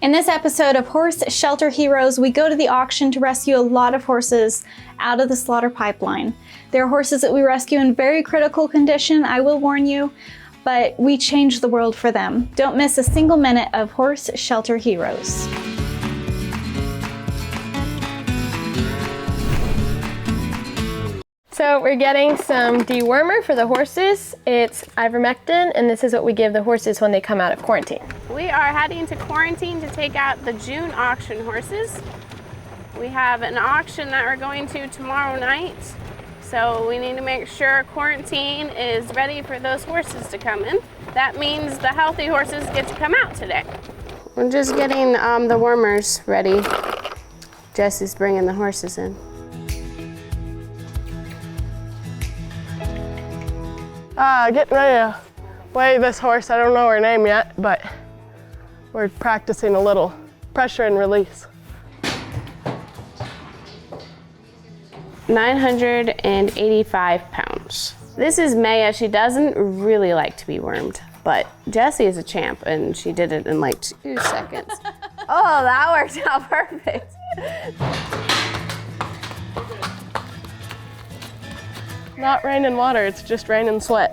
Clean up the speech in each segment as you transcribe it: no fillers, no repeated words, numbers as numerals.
In this episode of Horse Shelter Heroes, we go to the auction to rescue a lot of horses out of the slaughter pipeline. There are horses that we rescue in very critical condition, I will warn you, but we change the world for them. Don't miss a single minute of Horse Shelter Heroes. So we're getting some dewormer for the horses. It's ivermectin, and this is what we give the horses when they come out of quarantine. We are heading to quarantine to take out the June auction horses. We have an auction that we're going to tomorrow night, so we need to make sure quarantine is ready for those horses to come in. That means the healthy horses get to come out today. We're just getting the wormers ready. Jesse's bringing the horses in. Getting ready to weigh this horse. I don't know her name yet, but we're practicing a little pressure and release. 985 pounds. This is Maya. She doesn't really like to be wormed, but Jessie is a champ and she did it in like 2 seconds. Oh, that worked out perfect. Not rain and water, it's just rain and sweat.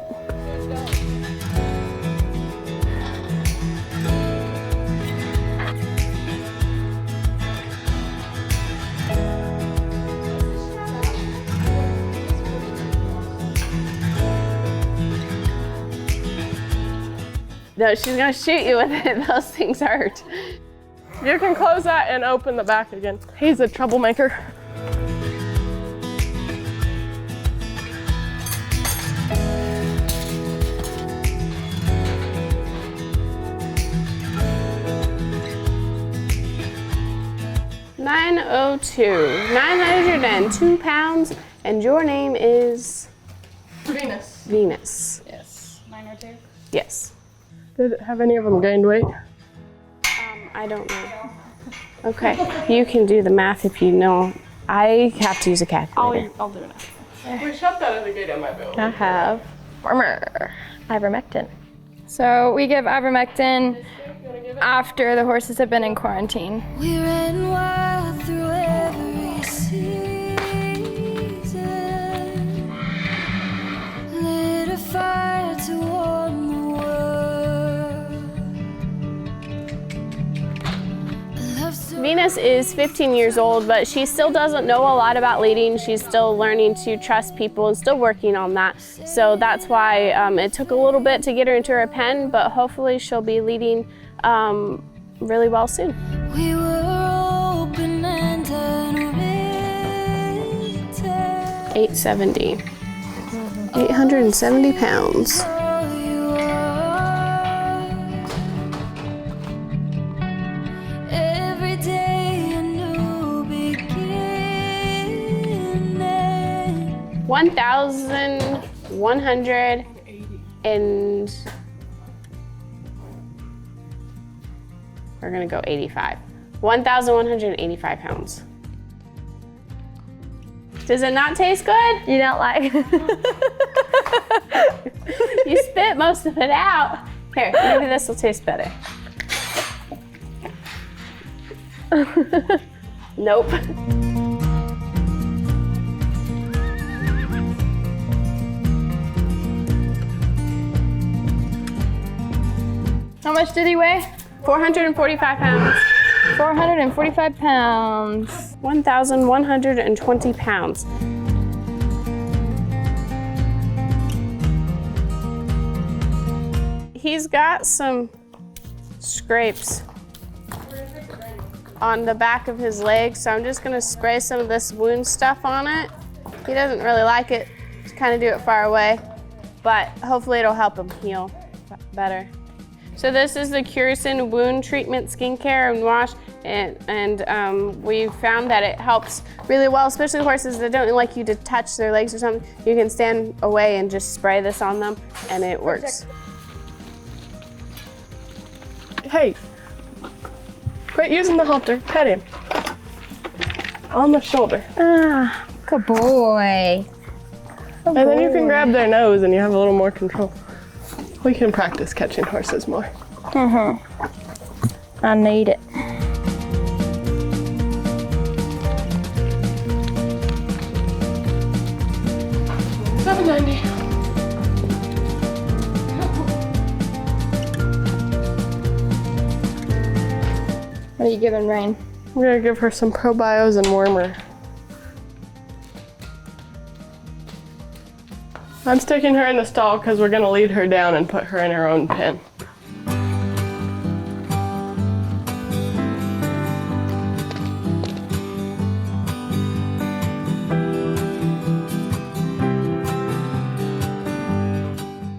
No, she's gonna shoot you with it. Those things hurt. You can close that and open the back again. He's a troublemaker. $902 pounds, and your name is? Venus. Venus. Yes. 902? Yes. Have any of them gained weight? I don't know. Okay, you can do the math if you know. I have to use a calculator. I'll do it now. We shut that other gate, I might be able to. I have ivermectin. So we give ivermectin after the horses have been in quarantine. We ran wild through every season, lit a fire to warm the world. Venus is 15 years old, but she still doesn't know a lot about leading. She's still learning to trust people and still working on that. So that's why it took a little bit to get her into her pen, but hopefully she'll be leading really well soon. We were open and unwritten. 870. 870 pounds. All you are. Every day a new beginning. 1,100 and we're gonna go 85. 1,185 pounds. Does it not taste good? You don't like? You spit most of it out. Here, maybe this will taste better. Nope. How much did he weigh? 445 pounds. 445 pounds. 1,120 pounds. He's got some scrapes on the back of his leg, so I'm just gonna spray some of this wound stuff on it. He doesn't really like it, just kind of do it far away, but hopefully it'll help him heal better. So this is the Curison Wound Treatment Skincare and Wash, and we found that it helps really well, especially horses that don't like you to touch their legs or something. You can stand away and just spray this on them, and it works. Hey, quit using the halter. Pet him. On the shoulder. Ah, good boy. And then you can grab their nose and you have a little more control. We can practice catching horses more. All I need it. $7.90. What are you giving Rain? I'm gonna give her some probios and murmur. I'm sticking her in the stall because we're gonna lead her down and put her in her own pen.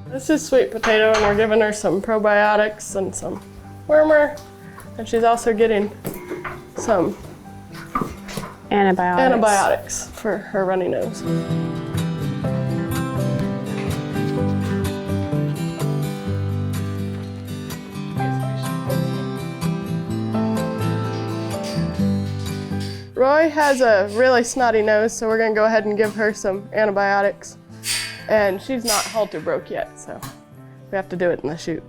This is sweet potato, and we're giving her some probiotics and some murmur, and she's also getting some antibiotics for her runny nose. Roy has a really snotty nose, so we're gonna go ahead and give her some antibiotics. And she's not halter broke yet, so we have to do it in the chute.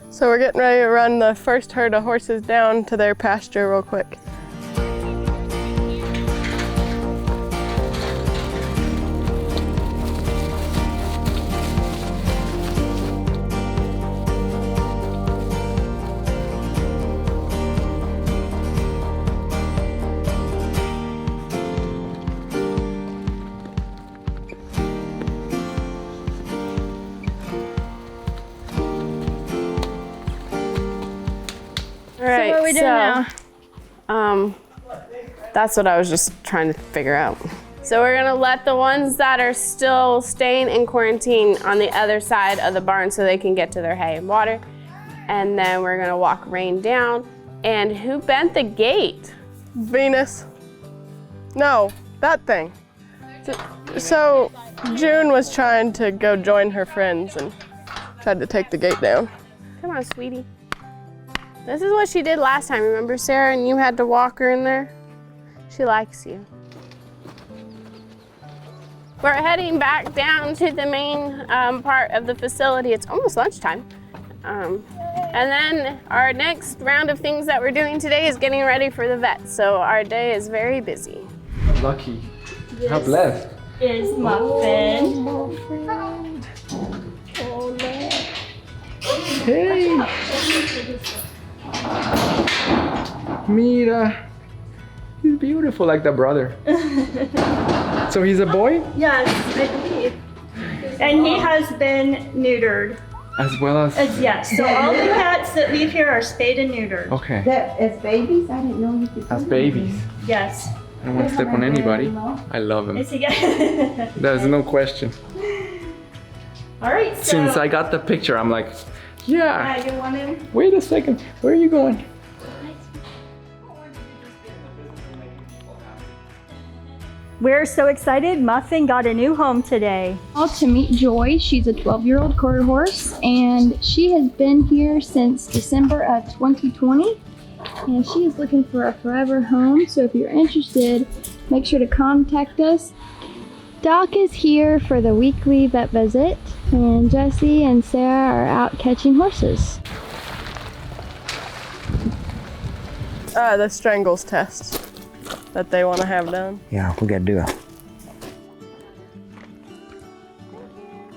So we're getting ready to run the first herd of horses down to their pasture real quick. All right, what are we doing now? That's what I was just trying to figure out. So we're gonna let the ones that are still staying in quarantine on the other side of the barn so they can get to their hay and water. And then we're gonna walk Rain down. And who bent the gate? Venus. No, that thing. So June was trying to go join her friends and tried to take the gate down. Come on, sweetie. This is what she did last time, remember, Sarah? And you had to walk her in there? She likes you. We're heading back down to the main part of the facility. It's almost lunchtime. And then our next round of things that we're doing today is getting ready for the vet. So our day is very busy. Lucky. How blessed. Is Muffin. Hey. Mira. He's beautiful like the brother. So he's a boy? Yes, I believe. And he has been neutered. As well as... Yes, so all the cats that leave here are spayed and neutered. Okay. That as babies? I didn't know you could. As babies. Yes. I don't want to step on anybody. I love him. Is he There's no question. All right, so. Since I got the picture, I'm like, yeah. You want him? Wait a second. Where are you going? We're so excited. Muffin got a new home today. To meet Joy. She's a 12-year-old quarter horse, and she has been here since December of 2020. And she is looking for a forever home. So if you're interested, make sure to contact us. Doc is here for the weekly vet visit, and Jesse and Sarah are out catching horses. The strangles test that they want to have done. Yeah, we gotta do it.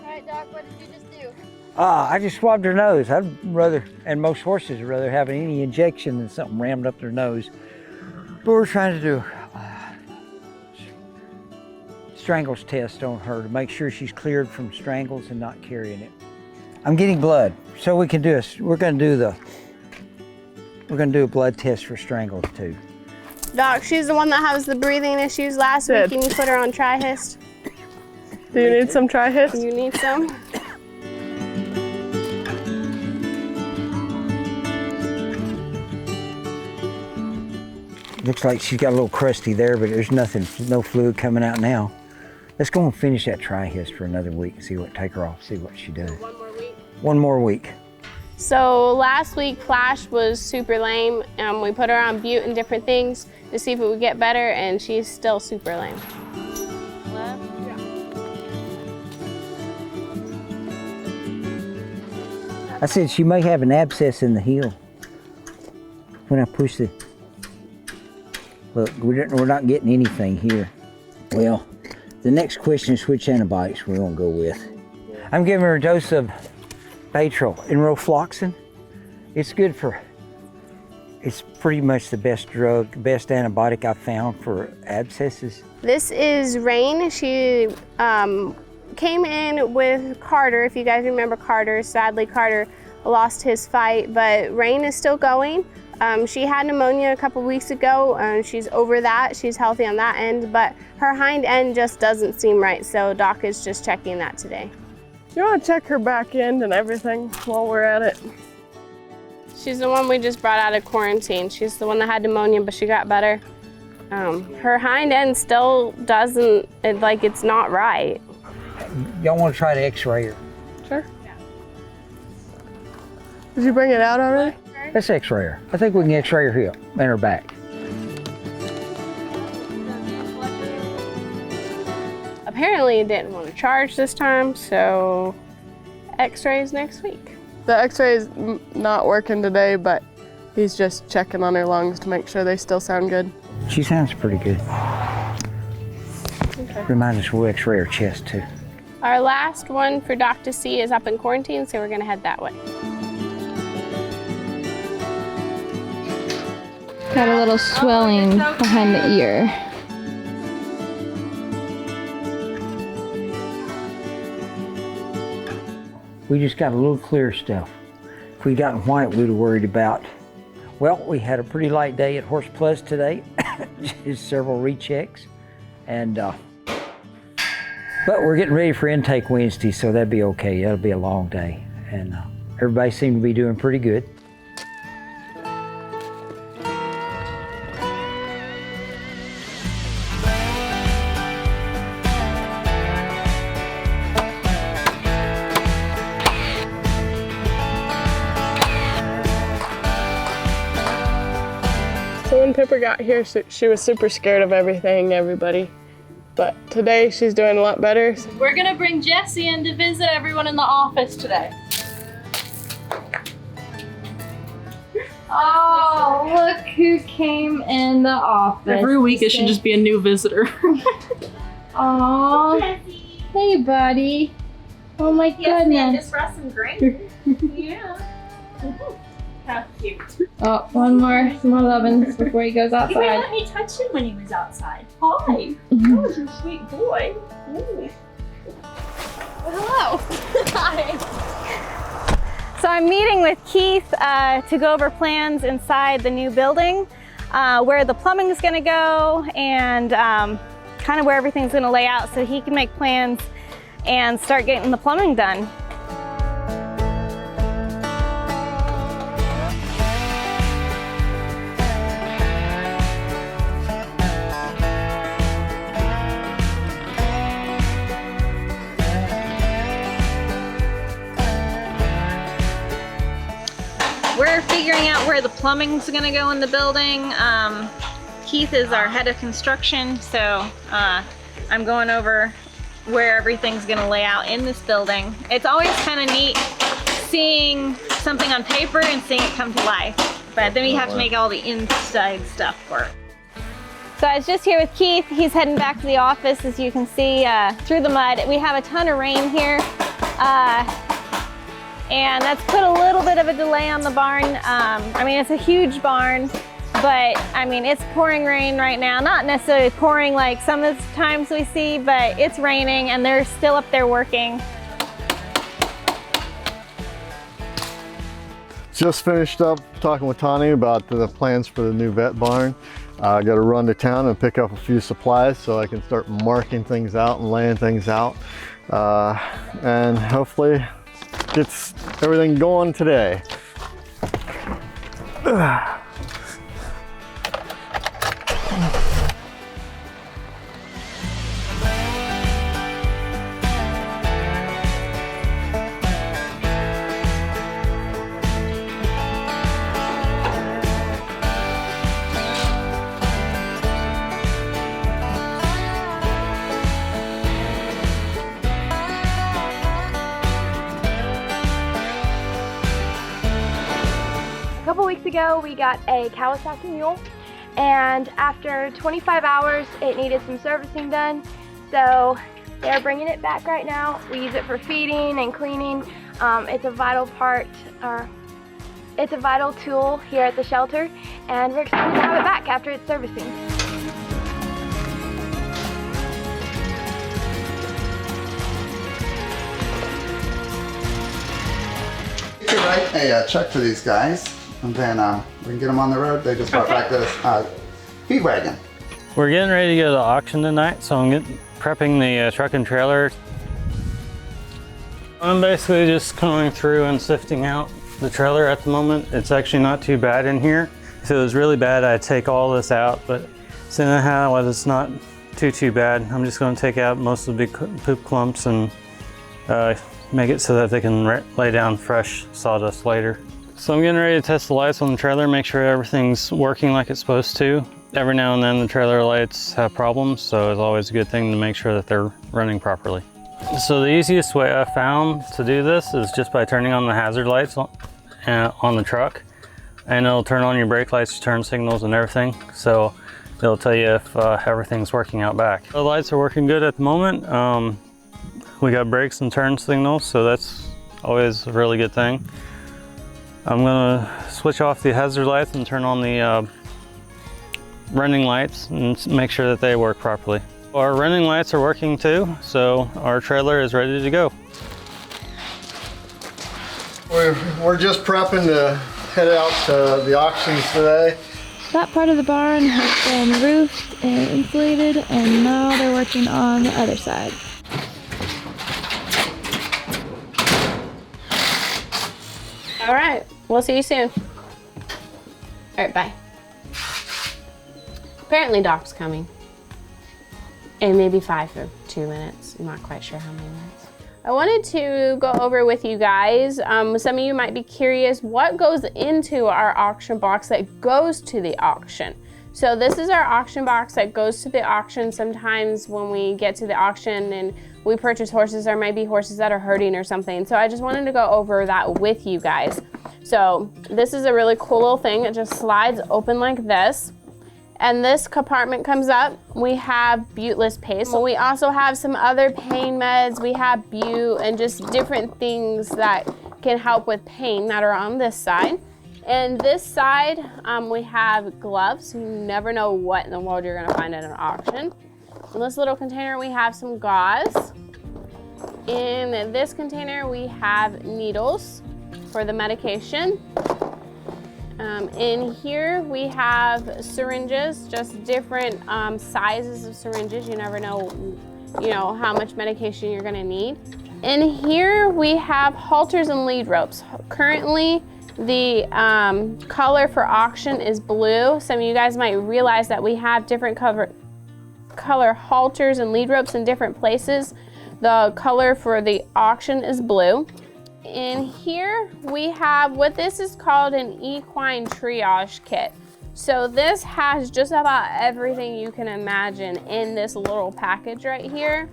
Alright, Doc, what did you just do? I just swabbed her nose. I'd rather, and most horses would rather have any injection than something rammed up their nose. But we're trying to do strangles test on her to make sure she's cleared from strangles and not carrying it. I'm getting blood, so we can do we're gonna do a blood test for strangles too. Doc, she's the one that has the breathing issues last week. Can you put her on Trihist? Do you need some Trihist? You need some? Looks like she's got a little crusty there, but there's nothing, no fluid coming out now. Let's go and finish that Trihist for another week and see what, take her off, see what she does. One more week? One more week. So last week, Flash was super lame. We put her on Butte and different things to see if it would get better, and she's still super lame. I said she may have an abscess in the heel. when I push the, look, we're not getting anything here. Well, the next question is which antibiotics we're gonna go with. I'm giving her a dose of Baytril, enrofloxacin. It's good for, it's pretty much the best drug, best antibiotic I've found for abscesses. This is Rain. She came in with Carter. If you guys remember Carter, sadly Carter lost his fight, but Rain is still going. She had pneumonia a couple weeks ago. She's over that. She's healthy on that end, but her hind end just doesn't seem right, so Doc is just checking that today. You want to check her back end and everything while we're at it? She's the one we just brought out of quarantine. She's the one that had pneumonia, but she got better. Her hind end still doesn't, it's not right. Y'all want to try to x-ray her? Sure. Did you bring it out already? Let's x-ray her. I think we can x-ray her hip and her back. Apparently he didn't want to charge this time, so x-rays next week. The x-ray is not working today, but he's just checking on her lungs to make sure they still sound good. She sounds pretty good. Okay. Remind us we'll x-ray her chest too. Our last one for Doc to see is up in quarantine, so we're gonna head that way. Got a little swelling behind the ear. We just got a little clear stuff. If we got white, we'd have worried about. Well, we had a pretty light day at Horse Plus today. Just several rechecks. And, but we're getting ready for intake Wednesday, so that'd be okay. That'll be a long day. And everybody seemed to be doing pretty good. So when Pippa got here, she was super scared of everybody. But today she's doing a lot better. We're gonna bring Jessie in to visit everyone in the office today. Oh, look who came in the office. Every week it should just be a new visitor. Aw. Hey, buddy. Oh my goodness. Just brought some grain. Yeah. How cute. Oh, some more lovin's before he goes You outside. may let me touch him when he was outside. Hi. Oh, you're a sweet boy. Ooh. Hello. Hi. So I'm meeting with Keith to go over plans inside the new building, where the plumbing is going to go and kind of where everything's going to lay out so he can make plans and start getting the plumbing done. We're figuring out where the plumbing's gonna go in the building. Keith is our head of construction, so I'm going over where everything's gonna lay out in this building. It's always kind of neat seeing something on paper and seeing it come to life, but then we have to make all the inside stuff work. So I was just here with Keith. He's heading back to the office, as you can see through the mud. We have a ton of rain here. And that's put a little bit of a delay on the barn. I mean, it's a huge barn, but I mean, it's pouring rain right now. Not necessarily pouring like some of the times we see, but it's raining and they're still up there working. Just finished up talking with Tani about the plans for the new vet barn. I got to run to town and pick up a few supplies so I can start marking things out and laying things out. And hopefully gets everything going today. ago, we got a Kawasaki mule, and after 25 hours, it needed some servicing done. So they're bringing it back right now. We use it for feeding and cleaning. It's a vital part, or it's a vital tool here at the shelter, and we're excited to have it back after its servicing. You can write a check for these guys, and then we can get them on the road. They just brought back this feed wagon. We're getting ready to go to the auction tonight, so I'm prepping the truck and trailer. I'm basically just going through and sifting out the trailer at the moment. It's actually not too bad in here. If it was really bad, I'd take all this out, but seeing how it's not too bad, I'm just going to take out most of the big poop clumps and make it so that they can lay down fresh sawdust later. So I'm getting ready to test the lights on the trailer, make sure everything's working like it's supposed to. Every now and then the trailer lights have problems, so it's always a good thing to make sure that they're running properly. So the easiest way I found to do this is just by turning on the hazard lights on the truck, and it'll turn on your brake lights, turn signals and everything. So it'll tell you if everything's working out back. The lights are working good at the moment. We got brakes and turn signals, so that's always a really good thing. I'm gonna switch off the hazard lights and turn on the running lights and make sure that they work properly. Our running lights are working too, so our trailer is ready to go. We're just prepping to head out to the auctions today. That part of the barn has been roofed and insulated, and now they're working on the other side. All right, we'll see you soon. All right, bye. Apparently Doc's coming. And maybe 5 or 2 minutes. I'm not quite sure how many minutes. I wanted to go over with you guys. Some of you might be curious what goes into our auction box that goes to the auction. So this is our auction box that goes to the auction. Sometimes when we get to the auction and we purchase horses, there might be horses that are hurting or something. So I just wanted to go over that with you guys. So this is a really cool little thing. It just slides open like this. And this compartment comes up. We have buteless paste. We also have some other pain meds. We have bute and just different things that can help with pain that are on this side. And this side, we have gloves. You never know what in the world you're gonna find at an auction. In this little container, we have some gauze. In this container, we have needles for the medication. In here, we have syringes, just different sizes of syringes. You never know, how much medication you're gonna need. In here, we have halters and lead ropes. Currently, the color for auction is blue. Some of you guys might realize that we have different color halters and lead ropes in different places. The color for the auction is blue. In here, we have what this is called an equine triage kit. So this has just about everything you can imagine in this little package right here.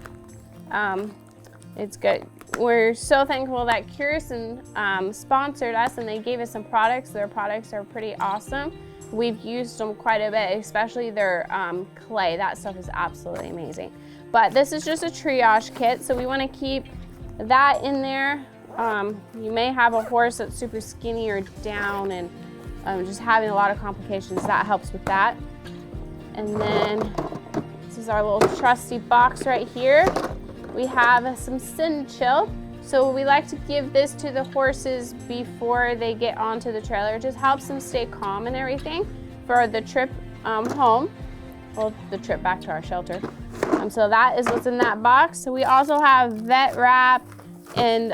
It's good. We're so thankful that Curison sponsored us and they gave us some products. Their products are pretty awesome. We've used them quite a bit, especially their clay. That stuff is absolutely amazing. But this is just a triage kit, so we want to keep that in there. You may have a horse that's super skinny or down and just having a lot of complications. That helps with that. And then this is our little trusty box right here. We have some Sin Chill. So we like to give this to the horses before they get onto the trailer. It just helps them stay calm and everything for the trip home. Well, the trip back to our shelter. So that is what's in that box. So we also have vet wrap and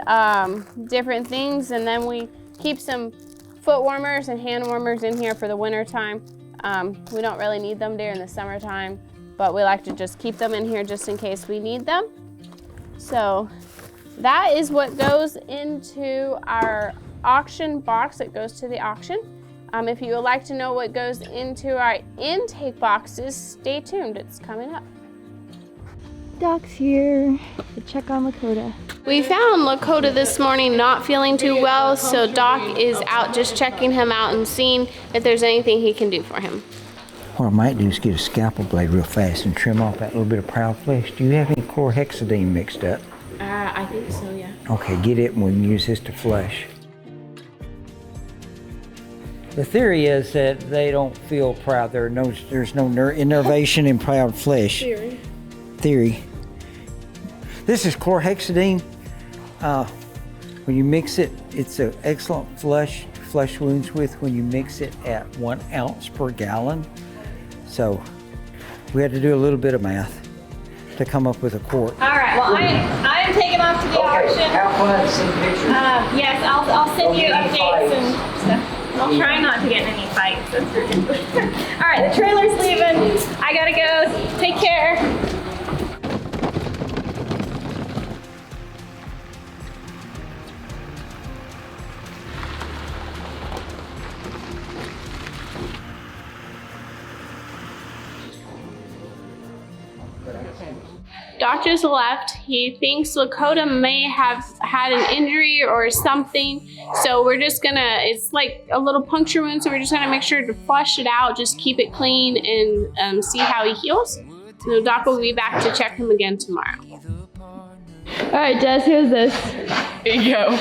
different things, and then we keep some foot warmers and hand warmers in here for the winter time. We don't really need them during the summertime, but we like to just keep them in here just in case we need them. So that is what goes into our auction box that goes to the auction. If you would like to know what goes into our intake boxes, stay tuned, it's coming up. Doc's here to check on Lakota. We found Lakota this morning not feeling too well, so Doc is out just checking him out and seeing if there's anything he can do for him. What I might do is get a scalpel blade real fast and trim off that little bit of proud flesh. Do you have any chlorhexidine mixed up? I think so, yeah. Okay, get it and we can use this to flush. The theory is that they don't feel proud. There's no innervation in proud flesh. Theory. This is chlorhexidine. When you mix it, it's an excellent flush wounds with when you mix it at 1 ounce per gallon. So we had to do a little bit of math to come up with a quart. All right, well, I am taking off to the auction. Have fun, see pictures. Yes, I'll send you updates and stuff. I'll try not to get in any fights. That's ridiculous. All right, the trailer's leaving. I gotta go. Take care. Doc just left. He thinks Lakota may have had an injury or something. So we're just gonna, it's like a little puncture wound. So we're just gonna make sure to flush it out, just keep it clean and see how he heals. So Doc will be back to check him again tomorrow. All right, Jess, who's this? Here you go.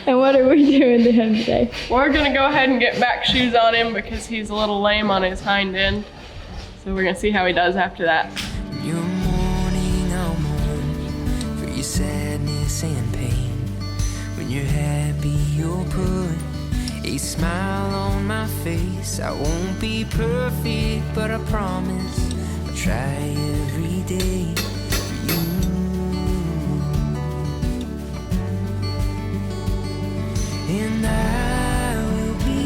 And what are we doing to him today? We're gonna go ahead and get back shoes on him because he's a little lame on his hind end. So we're gonna see how he does after that. Your sadness and pain. When you're happy, you'll put a smile on my face. I won't be perfect, but I promise I'll try every day for you. And I will be,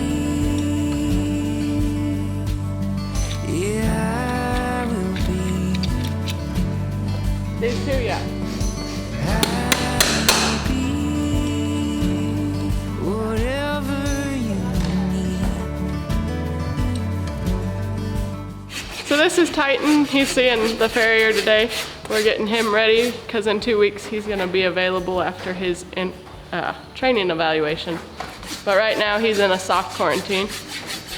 yeah, I will be. These two, yeah. So this is Titan. He's seeing the farrier today. We're getting him ready because in 2 weeks he's going to be available after his training evaluation. But right now he's in a sock quarantine.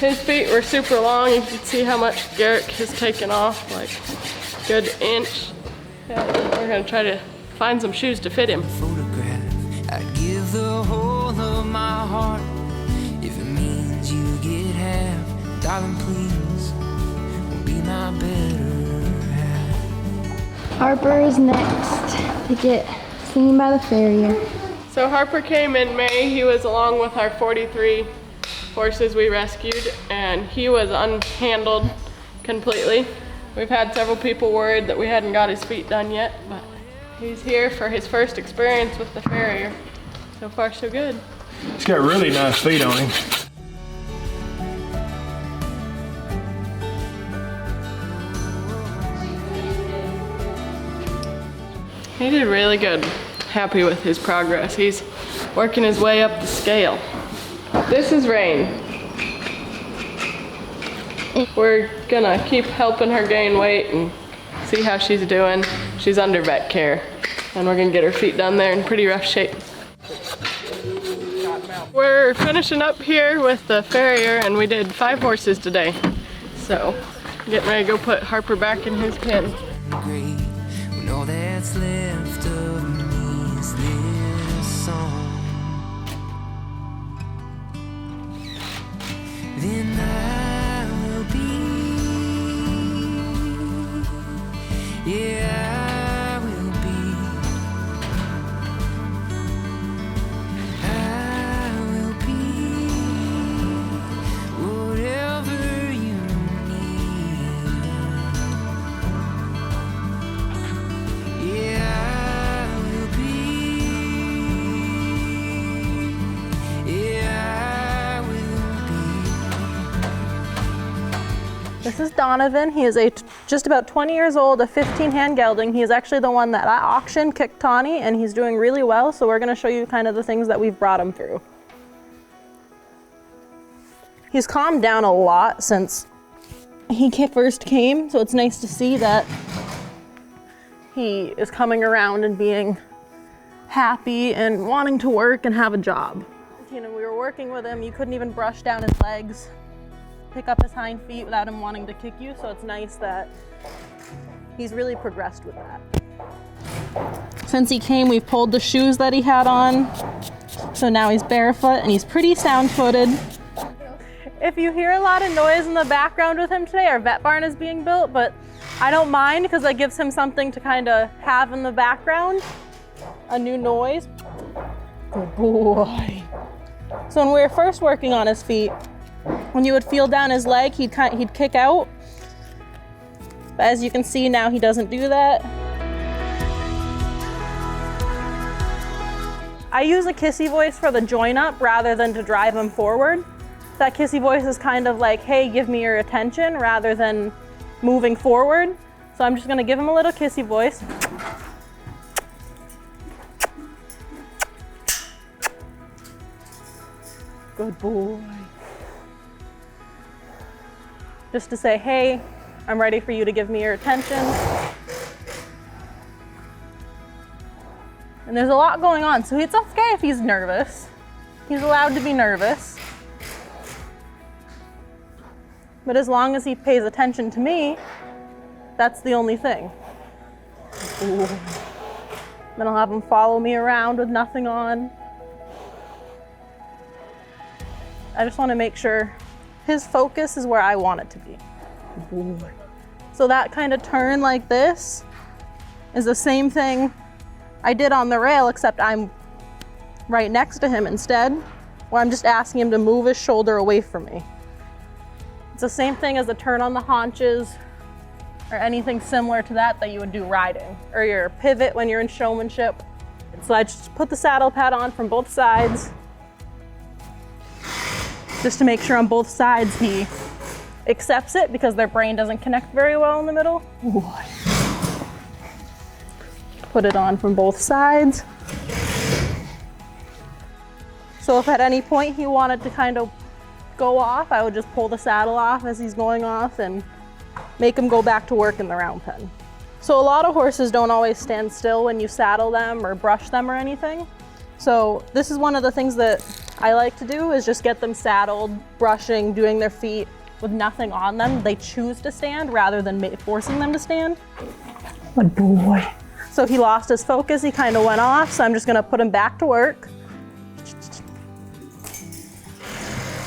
His feet were super long. You can see how much Garrick has taken off, like a good inch. Yeah, we're going to try to find some shoes to fit him. I'd give the whole of my heart if it means you get half. Darling, please, will be my better half. Harper is next to get seen by the farrier. So Harper came in May. He was along with our 43 horses we rescued, and he was unhandled completely. We've had several people worried that we hadn't got his feet done yet, but he's here for his first experience with the farrier. So far, so good. He's got really nice feet on him. He did really good. Happy with his progress. He's working his way up the scale. This is Rain. We're gonna keep helping her gain weight and see how she's doing. She's under vet care, and we're gonna get her feet done there in pretty rough shape. We're finishing up here with the farrier, and we did 5 horses today. So, getting ready to go put Harper back in his pen. Great, when all that's left of me is this song. Then I will be, yeah, I will be. I will be whatever you need. Yeah, I will be. Yeah, I will be. This is Donovan. He is just about 20 years old, a 15 hand gelding. He is actually the one that I auctioned, kicked Tawny, and he's doing really well. So we're gonna show you kind of the things that we've brought him through. He's calmed down a lot since he first came, so it's nice to see that he is coming around and being happy and wanting to work and have a job. You know, we were working with him, you couldn't even brush down his legs, pick up his hind feet without him wanting to kick you, so it's nice that he's really progressed with that. Since he came, we've pulled the shoes that he had on, so now he's barefoot and he's pretty sound-footed. If you hear a lot of noise in the background with him today, our vet barn is being built, but I don't mind because that gives him something to kind of have in the background, a new noise. Good boy. So when we were first working on his feet, when you would feel down his leg, he'd kick out. But as you can see now, he doesn't do that. I use a kissy voice for the join up rather than to drive him forward. That kissy voice is kind of like, hey, give me your attention, rather than moving forward. So I'm just gonna give him a little kissy voice. Good boy. Just to say, hey, I'm ready for you to give me your attention. And there's a lot going on, so it's okay if he's nervous. He's allowed to be nervous. But as long as he pays attention to me, that's the only thing. Ooh. Then I'll have him follow me around with nothing on. I just want to make sure his focus is where I want it to be. Ooh. So that kind of turn like this is the same thing I did on the rail, except I'm right next to him instead, where I'm just asking him to move his shoulder away from me. It's the same thing as the turn on the haunches or anything similar to that you would do riding, or your pivot when you're in showmanship. So I just put the saddle pad on from both sides, just to make sure on both sides he accepts it, because their brain doesn't connect very well in the middle. Ooh. Put it on from both sides. So if at any point he wanted to kind of go off, I would just pull the saddle off as he's going off and make him go back to work in the round pen. So a lot of horses don't always stand still when you saddle them or brush them or anything. So this is one of the things that I like to do, is just get them saddled, brushing, doing their feet with nothing on them. They choose to stand rather than forcing them to stand. Good boy. So he lost his focus, he kind of went off, so I'm just gonna put him back to work.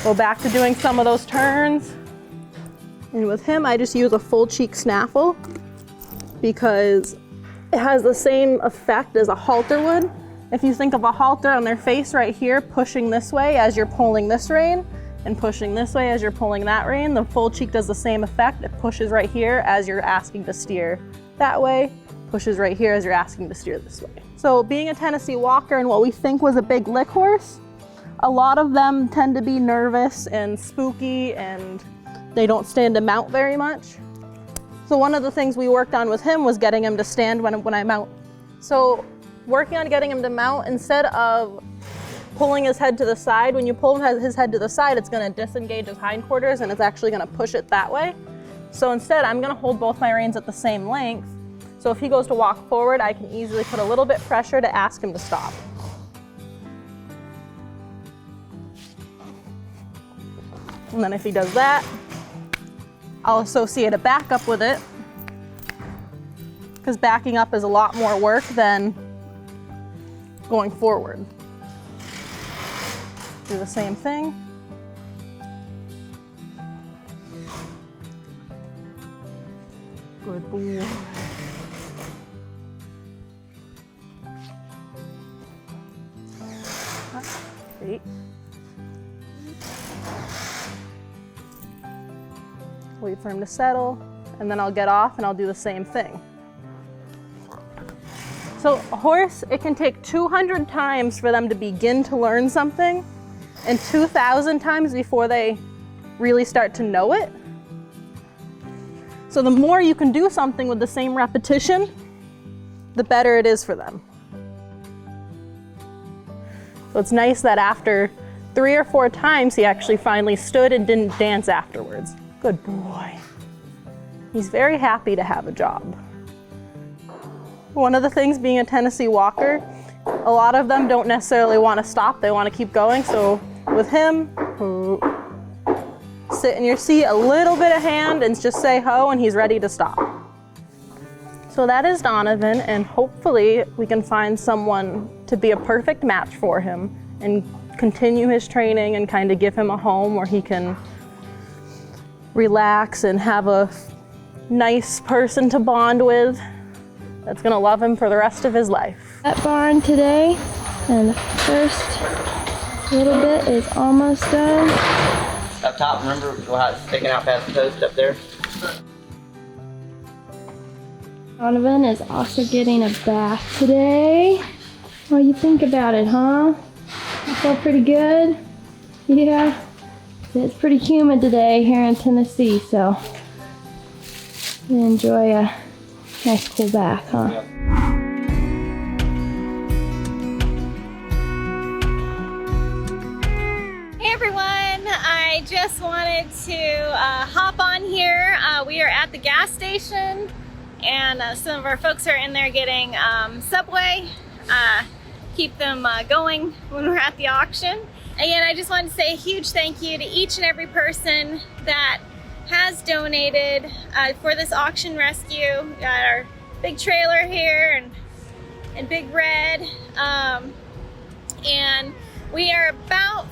Go back to doing some of those turns. And with him, I just use a full cheek snaffle because it has the same effect as a halter would. If you think of a halter on their face right here, pushing this way as you're pulling this rein, and pushing this way as you're pulling that rein, the full cheek does the same effect. It pushes right here as you're asking to steer that way, pushes right here as you're asking to steer this way. So being a Tennessee Walker and what we think was a big lick horse, a lot of them tend to be nervous and spooky, and they don't stand to mount very much. So one of the things we worked on with him was getting him to stand when I mount. So working on getting him to mount, instead of pulling his head to the side, when you pull his head to the side, it's gonna disengage his hindquarters and it's actually gonna push it that way. So instead, I'm gonna hold both my reins at the same length. So if he goes to walk forward, I can easily put a little bit pressure to ask him to stop. And then if he does that, I'll associate a backup with it, because backing up is a lot more work than going forward. Do the same thing. Good boy. Great. Wait for him to settle, and then I'll get off and I'll do the same thing. So a horse, it can take 200 times for them to begin to learn something, and 2,000 times before they really start to know it. So the more you can do something with the same repetition, the better it is for them. So it's nice that after 3 or 4 times, he actually finally stood and didn't dance afterwards. Good boy. He's very happy to have a job. One of the things being a Tennessee Walker, a lot of them don't necessarily want to stop, they want to keep going. So with him, sit in your seat, a little bit of hand, and just say ho, and he's ready to stop. So that is Donovan, and hopefully we can find someone to be a perfect match for him and continue his training and kind of give him a home where he can relax and have a nice person to bond with that's gonna love him for the rest of his life. That barn today, and the first little bit is almost done. Up top, remember how it's sticking out past the post up there? Donovan is also getting a bath today. What do you think about it, huh? I feel pretty good? Yeah. It's pretty humid today here in Tennessee, so you enjoy a nice cool bath, huh? Yep. Hey everyone, I just wanted to hop on here. We are at the gas station, and some of our folks are in there getting Subway. Keep them going when we're at the auction. Again, I just wanted to say a huge thank you to each and every person that has donated for this auction rescue. We got our big trailer here and Big Red. And we are about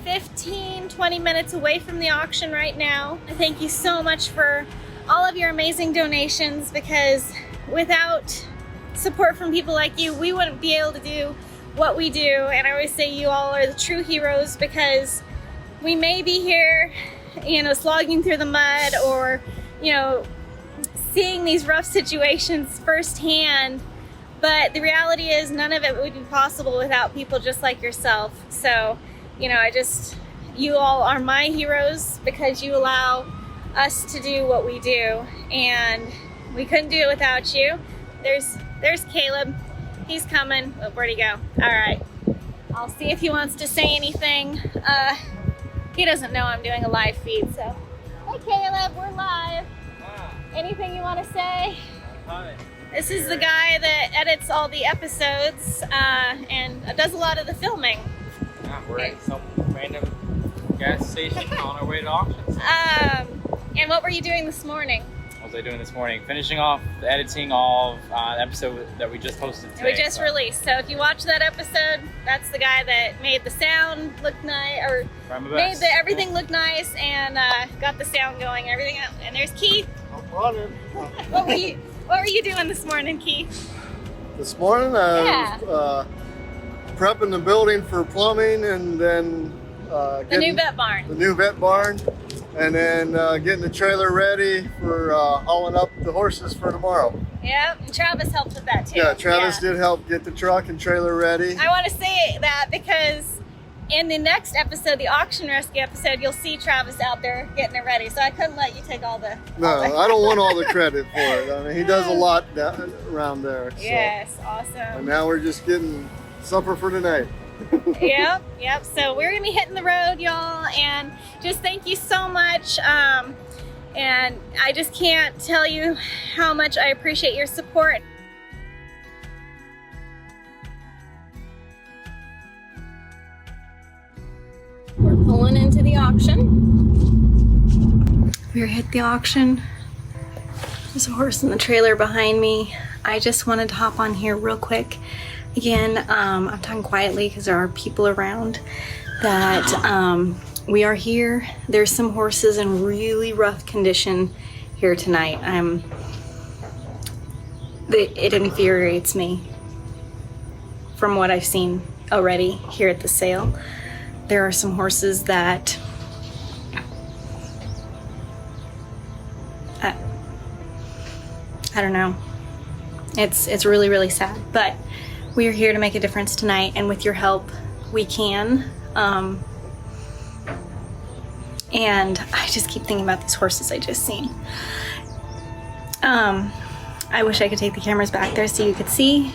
15-20 minutes away from the auction right now. I thank you so much for all of your amazing donations, because without support from people like you, we wouldn't be able to do what we do. And I always say you all are the true heroes, because we may be here, you know, slogging through the mud, or, you know, seeing these rough situations firsthand, but the reality is none of it would be possible without people just like yourself. So, you know, you all are my heroes, because you allow us to do what we do, and we couldn't do it without you. There's Caleb. He's coming. Oh, where'd he go? All right. I'll see if he wants to say anything. He doesn't know I'm doing a live feed, so. Hey Caleb, we're live. Wow. Anything you want to say? Hi. This is the guy that edits all the episodes and does a lot of the filming. Yeah, we're at some random gas station on our way to auctions. And what were you doing this morning? What was I doing this morning? Finishing off the editing of the episode that we just posted today. We just released. So if you watch that episode, that's the guy that made the sound look nice, or made everything look nice, and got the sound going and everything else. And there's Keith. What were you doing this morning, Keith? This morning I was prepping the building for plumbing, and then the new vet barn. The new vet barn. And then getting the trailer ready for hauling up the horses for tomorrow. Yep, and Travis helped with that too. Yeah, Travis did help get the truck and trailer ready. I want to say that because in the next episode, the auction rescue episode, you'll see Travis out there getting it ready. So I couldn't let you take all the... No, I don't want all the credit for it. I mean, he does a lot around there. So. Yes, awesome. And now we're just getting supper for tonight. Yep. So we're gonna be hitting the road, y'all, and just thank you so much. And I just can't tell you how much I appreciate your support. We're pulling into the auction. We're hit the auction. There's a horse in the trailer behind me. I just wanted to hop on here real quick. Again, I'm talking quietly because there are people around, that we are here. There's some horses in really rough condition here tonight. It infuriates me from what I've seen already here at the sale. There are some horses that I don't know. It's really, really sad, but we are here to make a difference tonight, and with your help, we can. And I just keep thinking about these horses I just seen. I wish I could take the cameras back there so you could see,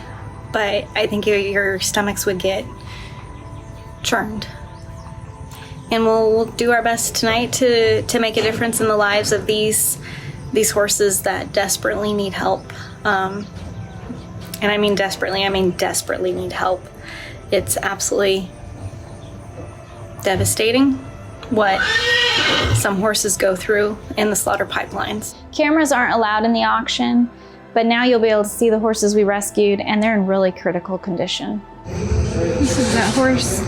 but I think your stomachs would get churned. And we'll do our best tonight to make a difference in the lives of these horses that desperately need help. And I mean desperately need help. It's absolutely devastating what some horses go through in the slaughter pipelines. Cameras aren't allowed in the auction, but now you'll be able to see the horses we rescued, and they're in really critical condition. This is that horse.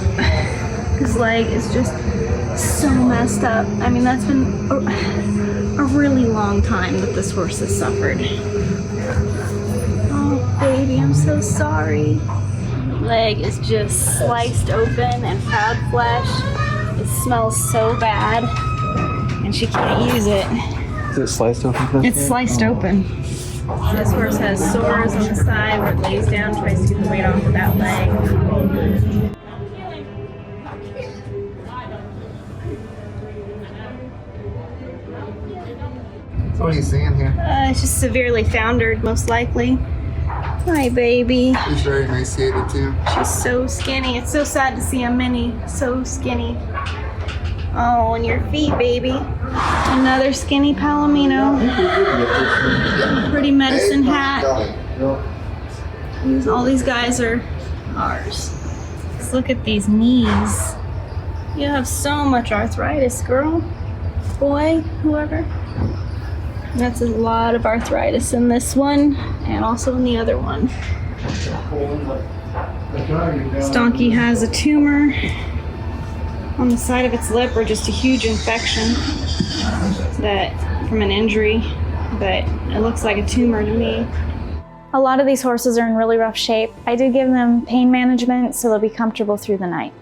His leg is just so messed up. I mean, that's been a really long time that this horse has suffered. Oh, baby, I'm so sorry. Leg is just sliced open and proud flesh. It smells so bad, and she can't use it. Is it sliced open? It's sliced open. This horse has sores on the side where it lays down, tries to get the weight off of that leg. So what are you seeing here? It's just severely foundered, most likely. Hi, baby. She's very emaciated too. She's so skinny. It's so sad to see a mini so skinny. Oh, and your feet, baby. Another skinny palomino. Pretty medicine hat. All these guys are ours. Let's look at these knees. You have so much arthritis, girl. Boy, whoever. That's a lot of arthritis in this one and also in the other one. This donkey has a tumor on the side of its lip, or just a huge infection that from an injury, but it looks like a tumor to me. A lot of these horses are in really rough shape. I did give them pain management so they'll be comfortable through the night.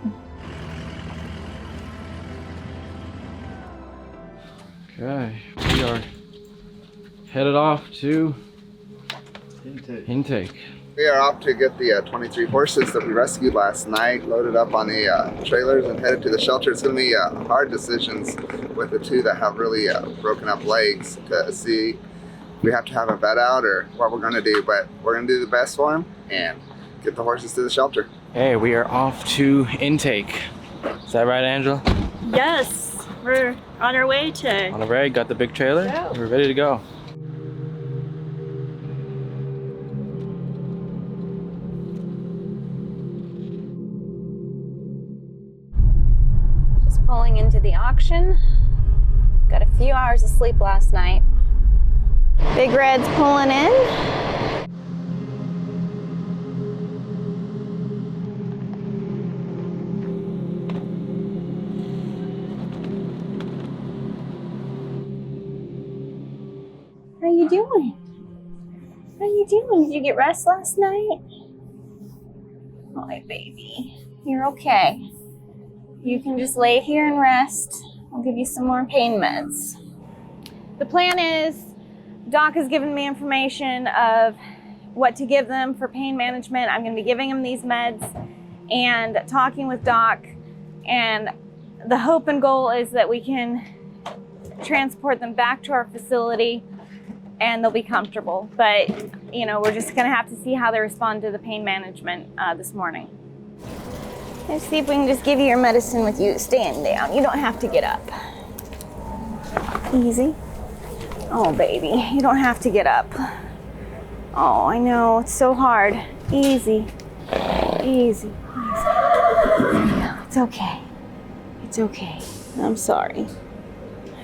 Okay, we are headed off to intake. We are off to get the 23 horses that we rescued last night, loaded up on the trailers and headed to the shelter. It's going to be hard decisions with the two that have really broken up legs to see if we have to have a vet out or what we're going to do, but we're going to do the best for them and get the horses to the shelter. Hey, we are off to intake. Is that right, Angela? Yes, we're on our way to... On the way, got the big trailer. Yeah. We're ready to go. Pulling into the auction. Got a few hours of sleep last night. Big Red's pulling in. How you doing? How you doing? Did you get rest last night? Oh, my baby. You're okay. You can just lay here and rest. I'll give you some more pain meds. The plan is, Doc has given me information of what to give them for pain management. I'm gonna be giving them these meds and talking with Doc. And the hope and goal is that we can transport them back to our facility and they'll be comfortable. But, you know, we're just gonna have to see how they respond to the pain management this morning. Let's see if we can just give you your medicine with you staying down. You don't have to get up. Easy. Oh, baby, you don't have to get up. Oh, I know, it's so hard. Easy, easy, easy. It's okay. It's okay. I'm sorry.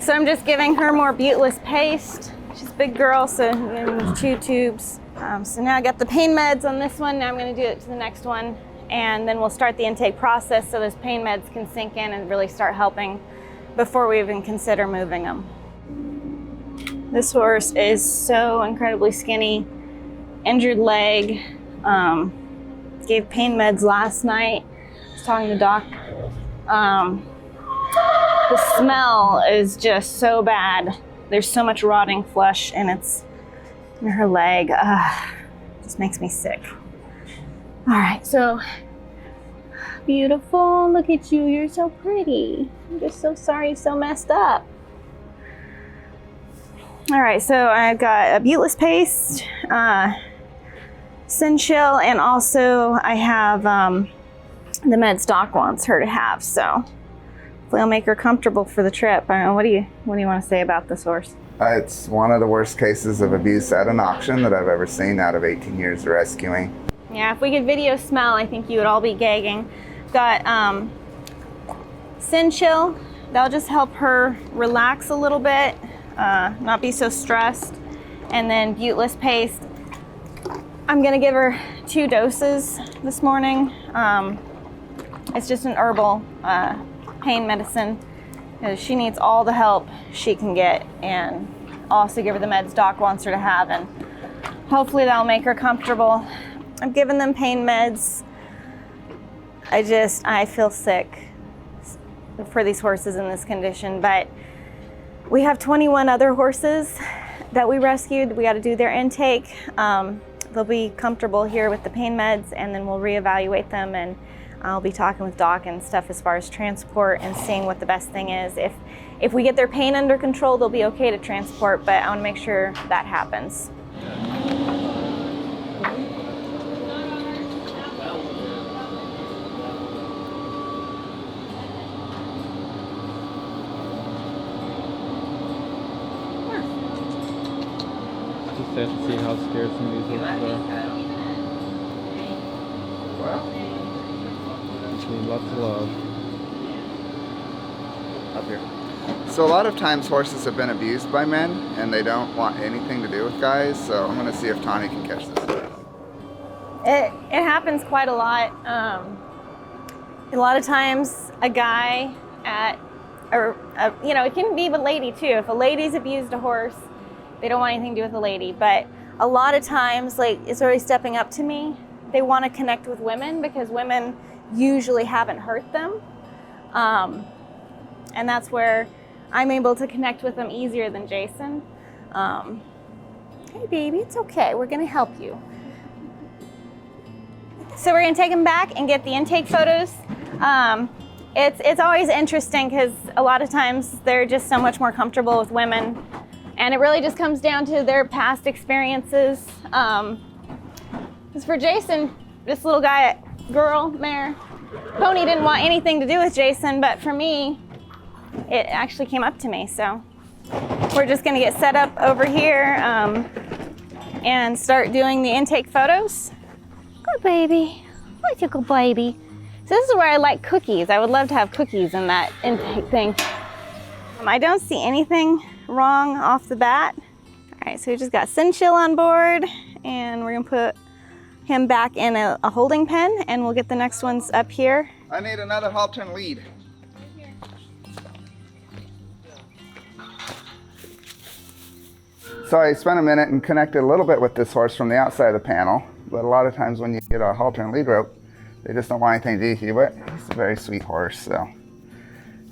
So I'm just giving her more buteless paste. She's a big girl, so I'm gonna chew tubes. So now I got the pain meds on this one. Now I'm gonna do it to the next one. And then we'll start the intake process so those pain meds can sink in and really start helping before we even consider moving them. This horse is so incredibly skinny, injured leg, gave pain meds last night. I was talking to Doc. The smell is just so bad. There's so much rotting flesh and it's in her leg. Just makes me sick. All right, so beautiful. Look at you. You're so pretty. I'm just so sorry you're so messed up. All right, so I've got a buteless paste, Synchill, and also I have the meds Doc wants her to have. So hopefully I'll make her comfortable for the trip. I don't know, what do you want to say about this horse? It's one of the worst cases of abuse at an auction that I've ever seen out of 18 years of rescuing. Yeah, if we could video smell, I think you would all be gagging. Got Sin Chill. That'll just help her relax a little bit, not be so stressed. And then Buteless Paste. I'm gonna give her 2 doses this morning. It's just an herbal pain medicine. She needs all the help she can get, and also give her the meds Doc wants her to have, and hopefully that'll make her comfortable. I've given them pain meds. I feel sick for these horses in this condition, but we have 21 other horses that we rescued. We got to do their intake. They'll be comfortable here with the pain meds, and then we'll reevaluate them, and I'll be talking with Doc and stuff as far as transport and seeing what the best thing is. If we get their pain under control, they'll be okay to transport, but I want to make sure that happens. Just have to see how scared some of these horses are. Need lots of love. Up here. So a lot of times horses have been abused by men and they don't want anything to do with guys, so I'm going to see if Tawny can catch this. It happens quite a lot. A lot of times a guy it can be a lady too. If a lady's abused a horse, they don't want anything to do with a lady, but a lot of times, like, it's already stepping up to me. They want to connect with women because women usually haven't hurt them. And that's where I'm able to connect with them easier than Jason. Hey baby, it's okay, we're gonna help you. So we're gonna take them back and get the intake photos. It's always interesting because a lot of times they're just so much more comfortable with women, and it really just comes down to their past experiences. As for Jason, this little guy, mare, Pony didn't want anything to do with Jason, but for me, it actually came up to me. So we're just gonna get set up over here and start doing the intake photos. Good baby, like a good baby. So this is where I like cookies. I would love to have cookies in that intake thing. I don't see anything wrong off the bat. All right, so we just got Sin Chill on board, and we're gonna put him back in a holding pen, and we'll get the next ones up here. I need another halter and lead. So I spent a minute and connected a little bit with this horse from the outside of the panel, but a lot of times when you get a halter and lead rope, they just don't want anything to do with you, but he's a very sweet horse, so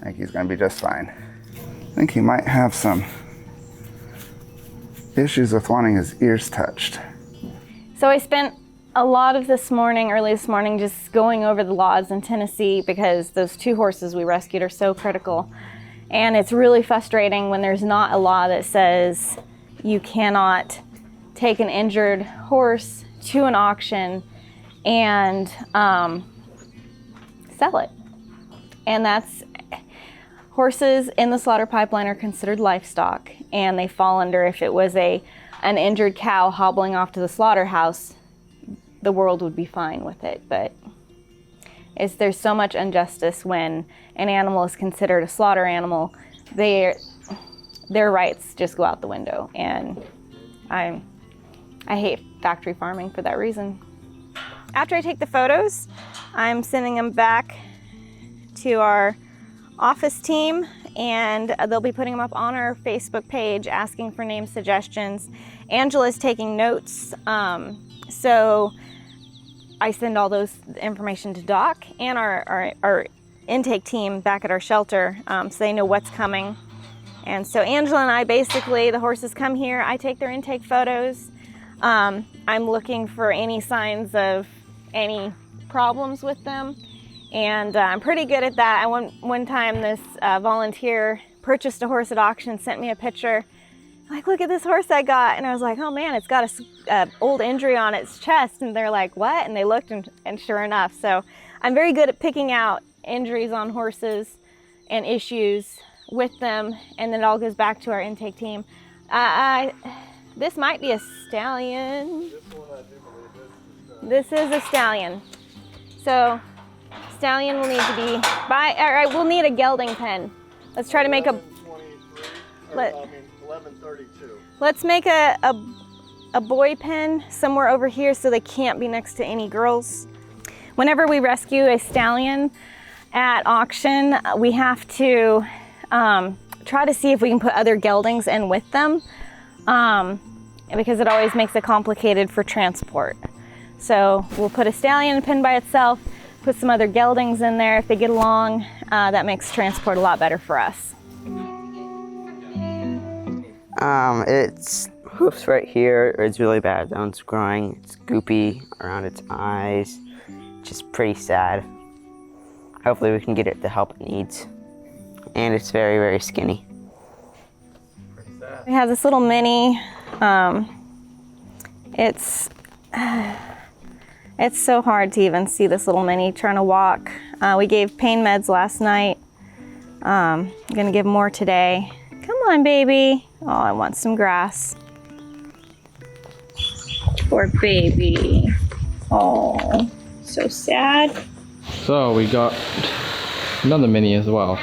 I think he's gonna be just fine. I think he might have some issues with wanting his ears touched. So I spent a lot of early this morning, just going over the laws in Tennessee because those 2 horses we rescued are so critical. And it's really frustrating when there's not a law that says you cannot take an injured horse to an auction and sell it. And that's, horses in the slaughter pipeline are considered livestock, and they fall under, if it was an injured cow hobbling off to the slaughterhouse, the world would be fine with it. But there's so much injustice when an animal is considered a slaughter animal. Their rights just go out the window, and I hate factory farming for that reason. After I take the photos, I'm sending them back to our office team, and they'll be putting them up on our Facebook page asking for name suggestions. Angela's taking notes, so I send all those information to Doc and our intake team back at our shelter, so they know what's coming. And so Angela and I, basically, the horses come here, I take their intake photos. I'm looking for any signs of any problems with them, and I'm pretty good at that. One time this volunteer purchased a horse at auction, sent me a picture, like, look at this horse I got, and I was like, oh man, it's got a old injury on its chest, and they're like, what? And they looked, and sure enough. So I'm very good at picking out injuries on horses and issues with them, and then it all goes back to our intake team. This might be a stallion. This is a stallion. So stallion will need to be we'll need a gelding pen. Let's try to make a 1132. Let's make a boy pen somewhere over here so they can't be next to any girls. Whenever we rescue a stallion at auction, we have to try to see if we can put other geldings in with them, because it always makes it complicated for transport. So we'll put a stallion pen by itself, put some other geldings in there. If they get along, that makes transport a lot better for us. Its hoofs right here, it's really bad. That one's growing. It's goopy around its eyes. Just pretty sad. Hopefully we can get it the help it needs. And it's very, very skinny. We have this little mini. It's so hard to even see this little mini trying to walk. We gave pain meds last night. I'm gonna give more today. Come on, baby. Oh, I want some grass. Poor baby. Oh, so sad. So we got another mini as well.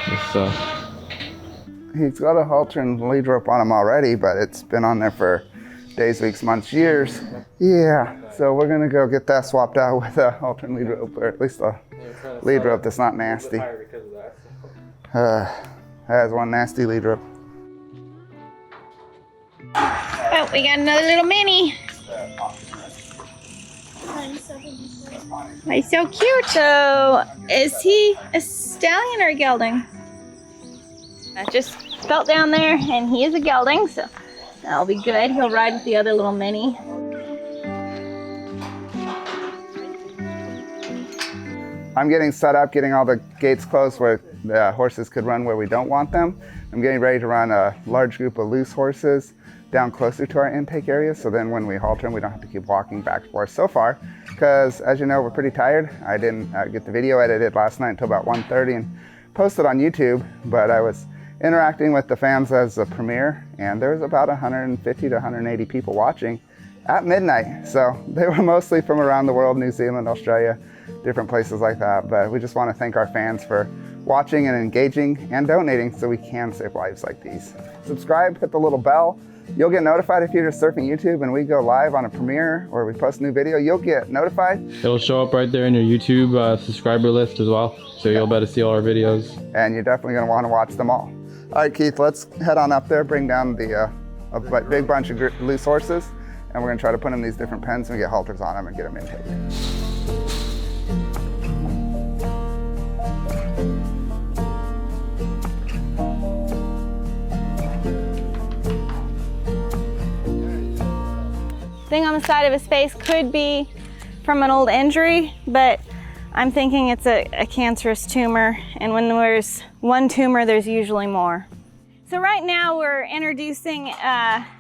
He's got a halter and lead rope on him already, but it's been on there for days, weeks, months, years. Yeah, so we're gonna go get that swapped out with a halter and lead rope, or at least a lead rope that's not nasty. Has one nasty lead rope. Oh, we got another little mini. He's so cute. So, is he a stallion or a gelding? I just felt down there, and he is a gelding, so that'll be good. He'll ride with the other little mini. I'm getting set up, getting all the gates closed where the horses could run where we don't want them. I'm getting ready to run a large group of loose horses down closer to our intake area, so then when we halter them, we don't have to keep walking back and forth so far, because as you know, we're pretty tired. I didn't get the video edited last night until about 1:30 and posted on YouTube, but I was interacting with the fans as a premiere, and there was about 150 to 180 people watching at midnight. So they were mostly from around the world, New Zealand, Australia, different places like that. But we just want to thank our fans for watching and engaging and donating so we can save lives like these. Subscribe, hit the little bell. You'll get notified if you're just surfing YouTube and we go live on a premiere or we post a new video, you'll get notified. It'll show up right there in your YouTube subscriber list as well, so you'll be able to see all our videos. And you're definitely going to want to watch them all. All right, Keith, let's head on up there, bring down the a big bunch of loose horses, and we're going to try to put them in these different pens and get halters on them and get them intaken. Thing on the side of his face could be from an old injury, but I'm thinking it's a cancerous tumor, and when there's one tumor, there's usually more. So right now we're introducing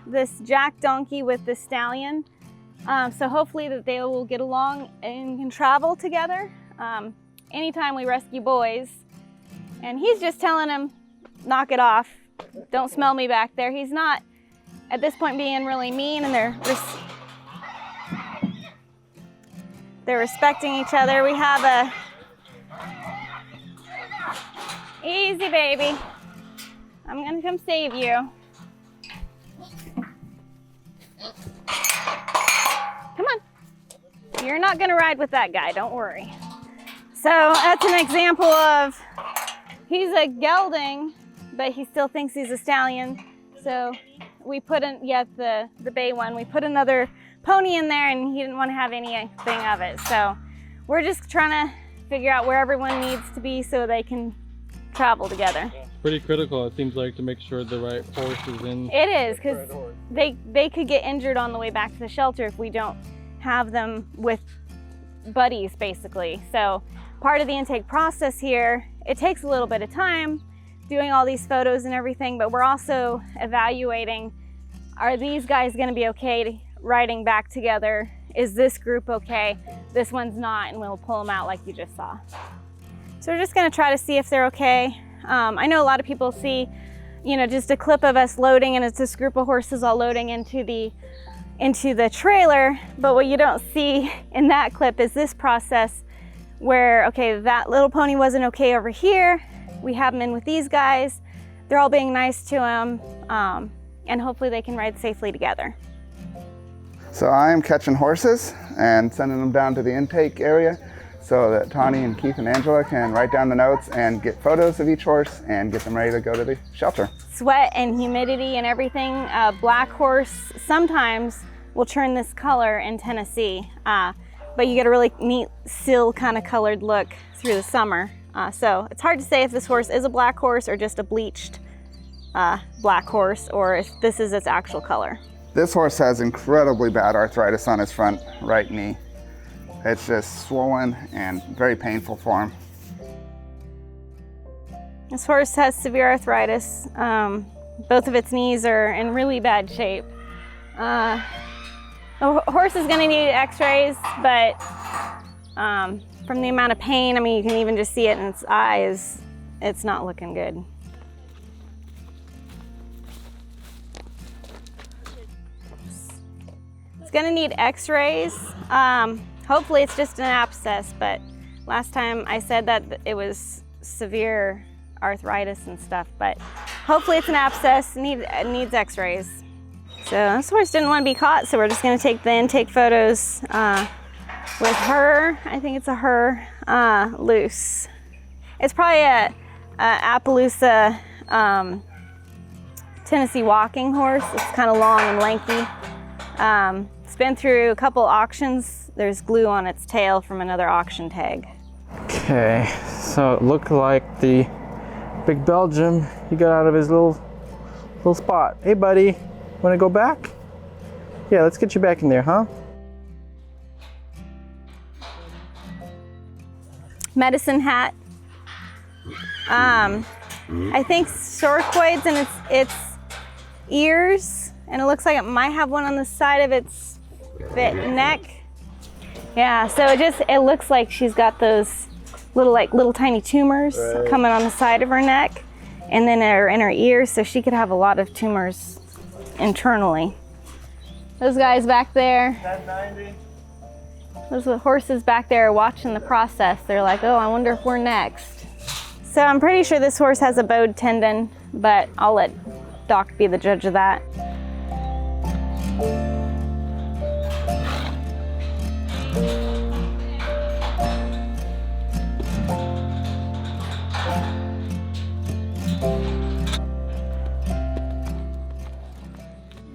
this jack donkey with the stallion, so hopefully that they will get along and can travel together. Anytime we rescue boys, and he's just telling him, knock it off, don't smell me back there. He's not, at this point, being really mean, and they're respecting each other. We have a easy baby. I'm gonna come save you. Come on. You're not gonna ride with that guy, don't worry. So that's an example of, he's a gelding, but he still thinks he's a stallion. So we put in, the bay one, we put another pony in there, and he didn't want to have anything of it. So we're just trying to figure out where everyone needs to be so they can travel together. Pretty critical, it seems like, to make sure the right horse is in. It is, because they could get injured on the way back to the shelter if we don't have them with buddies, basically. So part of the intake process here, it takes a little bit of time doing all these photos and everything, but we're also evaluating, are these guys going to be okay riding back together? Is this group okay? This one's not, and we'll pull them out like you just saw. So we're just going to try to see if they're okay. I know a lot of people see you know, just a clip of us loading, and it's this group of horses all loading into the trailer. But what you don't see in that clip is this process where, okay, that little pony wasn't okay over here. We have him in with these guys. They're all being nice to him, and hopefully they can ride safely together. So I'm catching horses and sending them down to the intake area so that Tawny and Keith and Angela can write down the notes and get photos of each horse and get them ready to go to the shelter. Sweat and humidity and everything, black horse sometimes will turn this color in Tennessee, but you get a really neat sill kind of colored look through the summer. So it's hard to say if this horse is a black horse or just a bleached black horse, or if this is its actual color. This horse has incredibly bad arthritis on his front right knee. It's just swollen and very painful for him. This horse has severe arthritis. Both of its knees are in really bad shape. The horse is gonna need x-rays, but from the amount of pain, I mean, you can even just see it in its eyes, it's not looking good. It's gonna need x-rays. Hopefully it's just an abscess, but last time I said that it was severe arthritis and stuff, but hopefully it's an abscess, it needs x-rays. So this horse didn't want to be caught, so we're just gonna take the intake photos with her, I think it's a her, loose. It's probably a Appaloosa Tennessee walking horse. It's kind of long and lanky. It's been through a couple auctions. There's glue on its tail from another auction tag. Okay, so it looked like the big Belgium, he got out of his little spot. Hey buddy, wanna go back? Yeah, let's get you back in there, huh? Medicine hat. I think sorcoids in its ears, and it looks like it might have one on the side of its neck. Yeah, so it looks like she's got those little tiny tumors coming on the side of her neck, and then in her ears, so she could have a lot of tumors internally. Those guys back there, those horses back there are watching the process. They're like, oh, I wonder if we're next. So I'm pretty sure this horse has a bowed tendon, but I'll let Doc be the judge of that.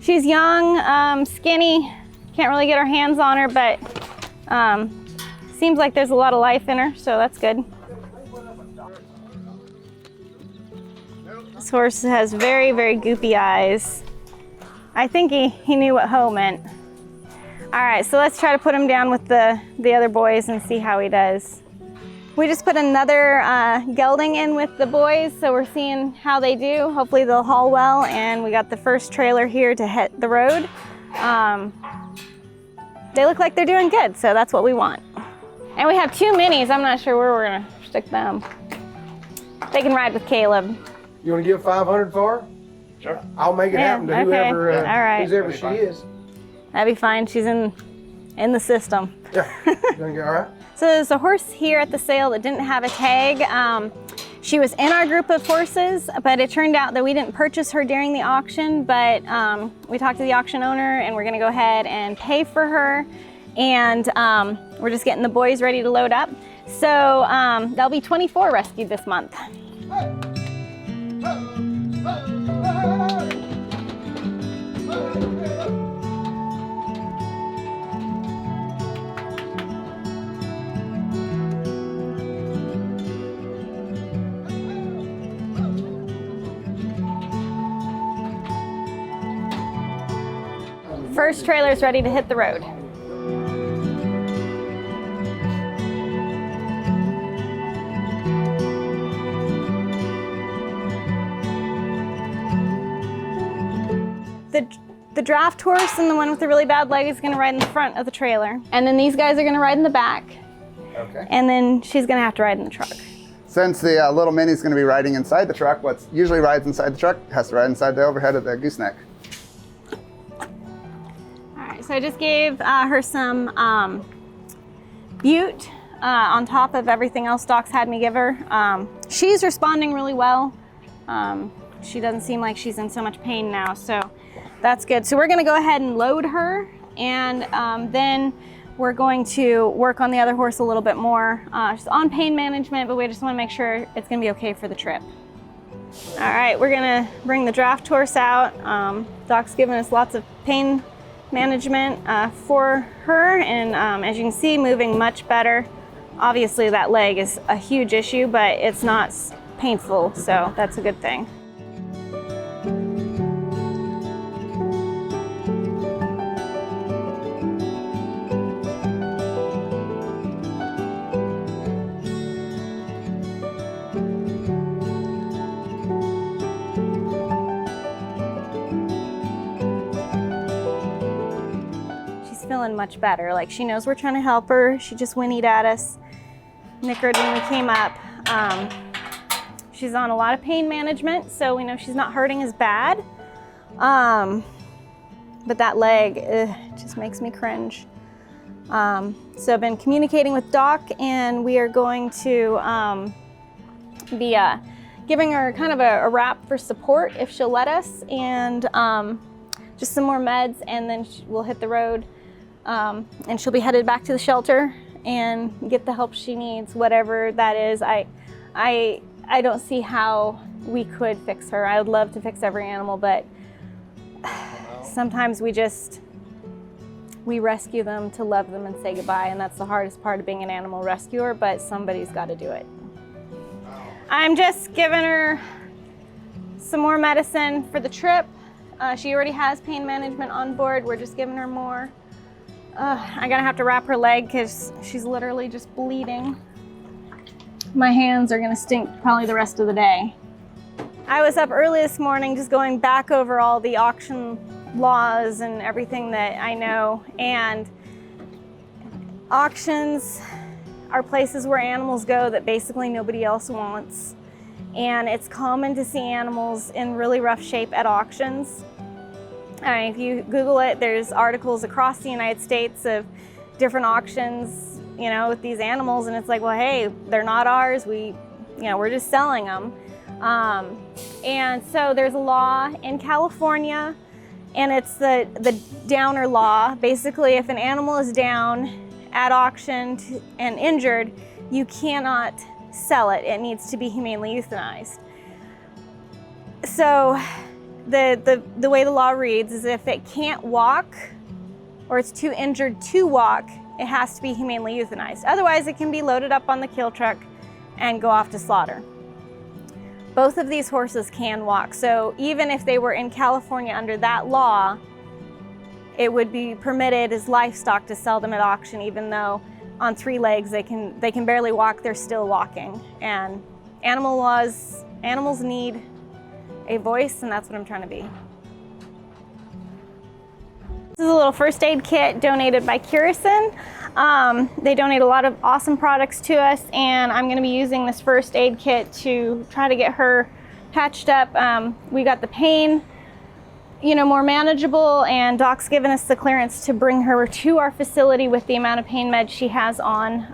She's young, skinny, can't really get our hands on her, but seems like there's a lot of life in her, so that's good. This horse has very, very goopy eyes. I think he knew what ho meant. All right, so let's try to put him down with the other boys and see how he does. We just put another gelding in with the boys, so we're seeing how they do. Hopefully they'll haul well, and we got the first trailer here to hit the road. They look like they're doing good, so that's what we want. And we have 2 minis. I'm not sure where we're gonna stick them. They can ride with Caleb. You want to give 500 for her? Sure. I'll make it happen to whoever, all right. whoever she is. That'd be fine. She's in the system. Yeah. You gonna get all right? So there's a horse here at the sale that didn't have a tag. She was in our group of horses, but it turned out that we didn't purchase her during the auction, but we talked to the auction owner, and we're gonna go ahead and pay for her. And we're just getting the boys ready to load up. So there'll be 24 rescued this month. First trailer's ready to hit the road. The draft horse and the one with the really bad leg is gonna ride in the front of the trailer. And then these guys are gonna ride in the back. Okay. And then she's gonna have to ride in the truck. Since the little mini's going to be riding inside the truck, what usually rides inside the truck has to ride inside the overhead of the gooseneck. All right, so I just gave her some Butte on top of everything else Doc's had me give her. She's responding really well. She doesn't seem like she's in so much pain now, so that's good. So we're going to go ahead and load her, and then we're going to work on the other horse a little bit more. She's on pain management, but we just want to make sure it's going to be okay for the trip. All right, we're going to bring the draft horse out. Doc's given us lots of pain management for her, and as you can see, moving much better. Obviously that leg is a huge issue, but it's not painful, so that's a good thing. She's feeling much better. Like, she knows we're trying to help her. She just whinnied at us, nickered when we came up. She's on a lot of pain management, so we know she's not hurting as bad. But that leg just makes me cringe. So I've been communicating with Doc, and we are going to be giving her kind of a wrap for support if she'll let us, and just some more meds, and then we'll hit the road, and she'll be headed back to the shelter and get the help she needs, whatever that is. I don't see how we could fix her. I would love to fix every animal, but sometimes we rescue them to love them and say goodbye, and that's the hardest part of being an animal rescuer, but somebody's got to do it. I'm just giving her some more medicine for the trip. She already has pain management on board. We're just giving her more. I'm gonna have to wrap her leg because she's literally just bleeding. My hands are gonna stink probably the rest of the day. I was up early this morning just going back over all the auction laws and everything that I know, and auctions are places where animals go that basically nobody else wants, and it's common to see animals in really rough shape at auctions. If you Google it, there's articles across the United States of different auctions, you know, with these animals, and it's like, well, hey, they're not ours. We're just selling them. And so there's a law in California, and it's the downer law. Basically, if an animal is down at auction and injured, you cannot sell it. It needs to be humanely euthanized. So the way the law reads is if it can't walk or it's too injured to walk, it has to be humanely euthanized. Otherwise, it can be loaded up on the kill truck and go off to slaughter. Both of these horses can walk, so even if they were in California under that law, it would be permitted as livestock to sell them at auction, even though on 3 legs they can barely walk, they're still walking. And animals need a voice, and that's what I'm trying to be. This is a little first aid kit donated by Curison. They donate a lot of awesome products to us, and I'm gonna be using this first aid kit to try to get her patched up. We got the pain, more manageable, and Doc's given us the clearance to bring her to our facility with the amount of pain meds she has on.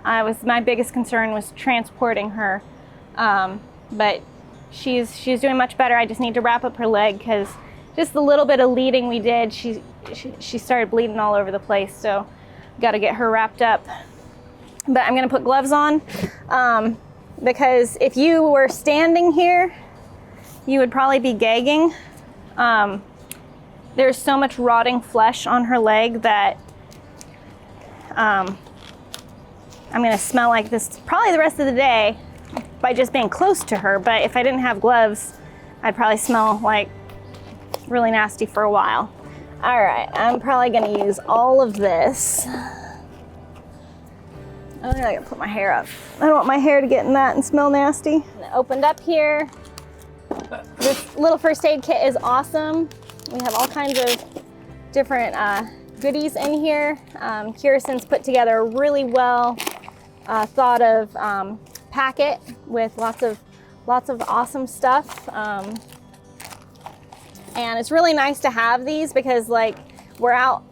My biggest concern was transporting her, but she's doing much better. I just need to wrap up her leg because just the little bit of leading we did, she started bleeding all over the place, so got to get her wrapped up. But I'm gonna put gloves on because if you were standing here, you would probably be gagging. There's so much rotting flesh on her leg that I'm gonna smell like this probably the rest of the day by just being close to her, but if I didn't have gloves, I'd probably smell like really nasty for a while. All right, I'm probably gonna use all of this. I gotta put my hair up. I don't want my hair to get in that and smell nasty. And it opened up here. This little first aid kit is awesome. We have all kinds of different goodies in here. Curison's put together a really well thought of packet with lots of awesome stuff. And it's really nice to have these because like we're out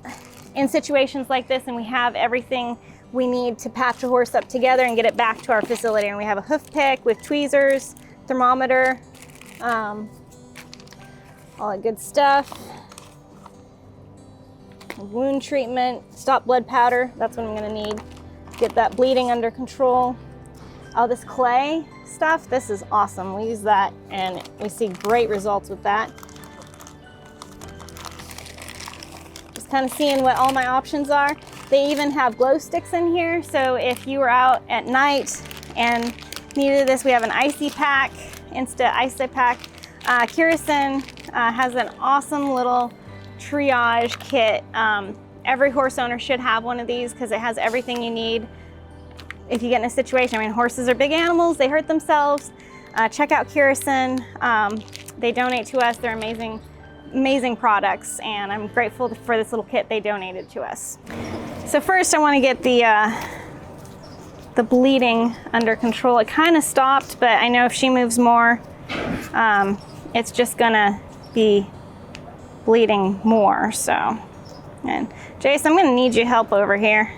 in situations like this and we have everything we need to patch a horse up together and get it back to our facility. And we have a hoof pick with tweezers, thermometer, all that good stuff. Wound treatment, stop blood powder, that's what I'm gonna need. Get that bleeding under control. Oh, this clay stuff, this is awesome. We use that and we see great results with that. Just kind of seeing what all my options are. They even have glow sticks in here, so if you were out at night and needed this, we have an icy pack, Insta Icy Pack. Kirsten has an awesome little triage kit. Every horse owner should have one of these because it has everything you need if you get in a situation. I mean, horses are big animals, they hurt themselves. Check out Kirsten. They donate to us. They're amazing products, and I'm grateful for this little kit they donated to us. So first I want to get the bleeding under control. It kind of stopped, but I know if she moves more, it's just gonna be bleeding more, so. And Jason, I'm gonna need your help over here.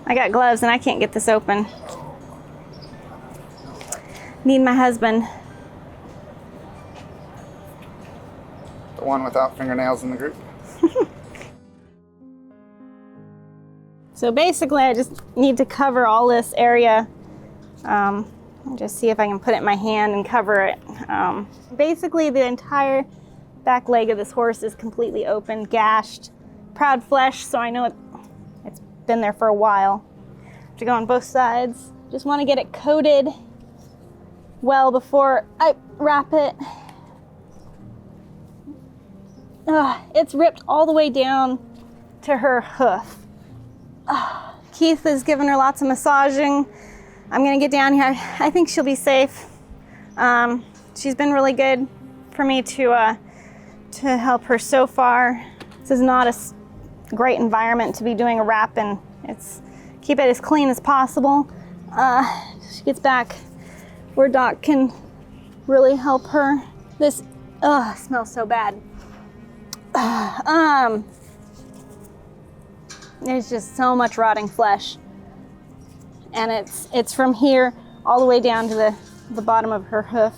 I got gloves and I can't get this open. Need my husband. The one without fingernails in the group. So basically I just need to cover all this area. Just see if I can put it in my hand and cover it. Basically the entire back leg of this horse is completely open, gashed, proud flesh, so I know it's been there for a while. Have to go on both sides. Just want to get it coated well before I wrap it. It's ripped all the way down to her hoof. Keith has given her lots of massaging. I'm gonna get down here. I think she'll be safe. She's been really good for me to help her so far. This is not a great environment to be doing a wrap in. It's keep it as clean as possible. She gets back where Doc can really help her. This smells so bad. There's just so much rotting flesh, and it's from here all the way down to the bottom of her hoof.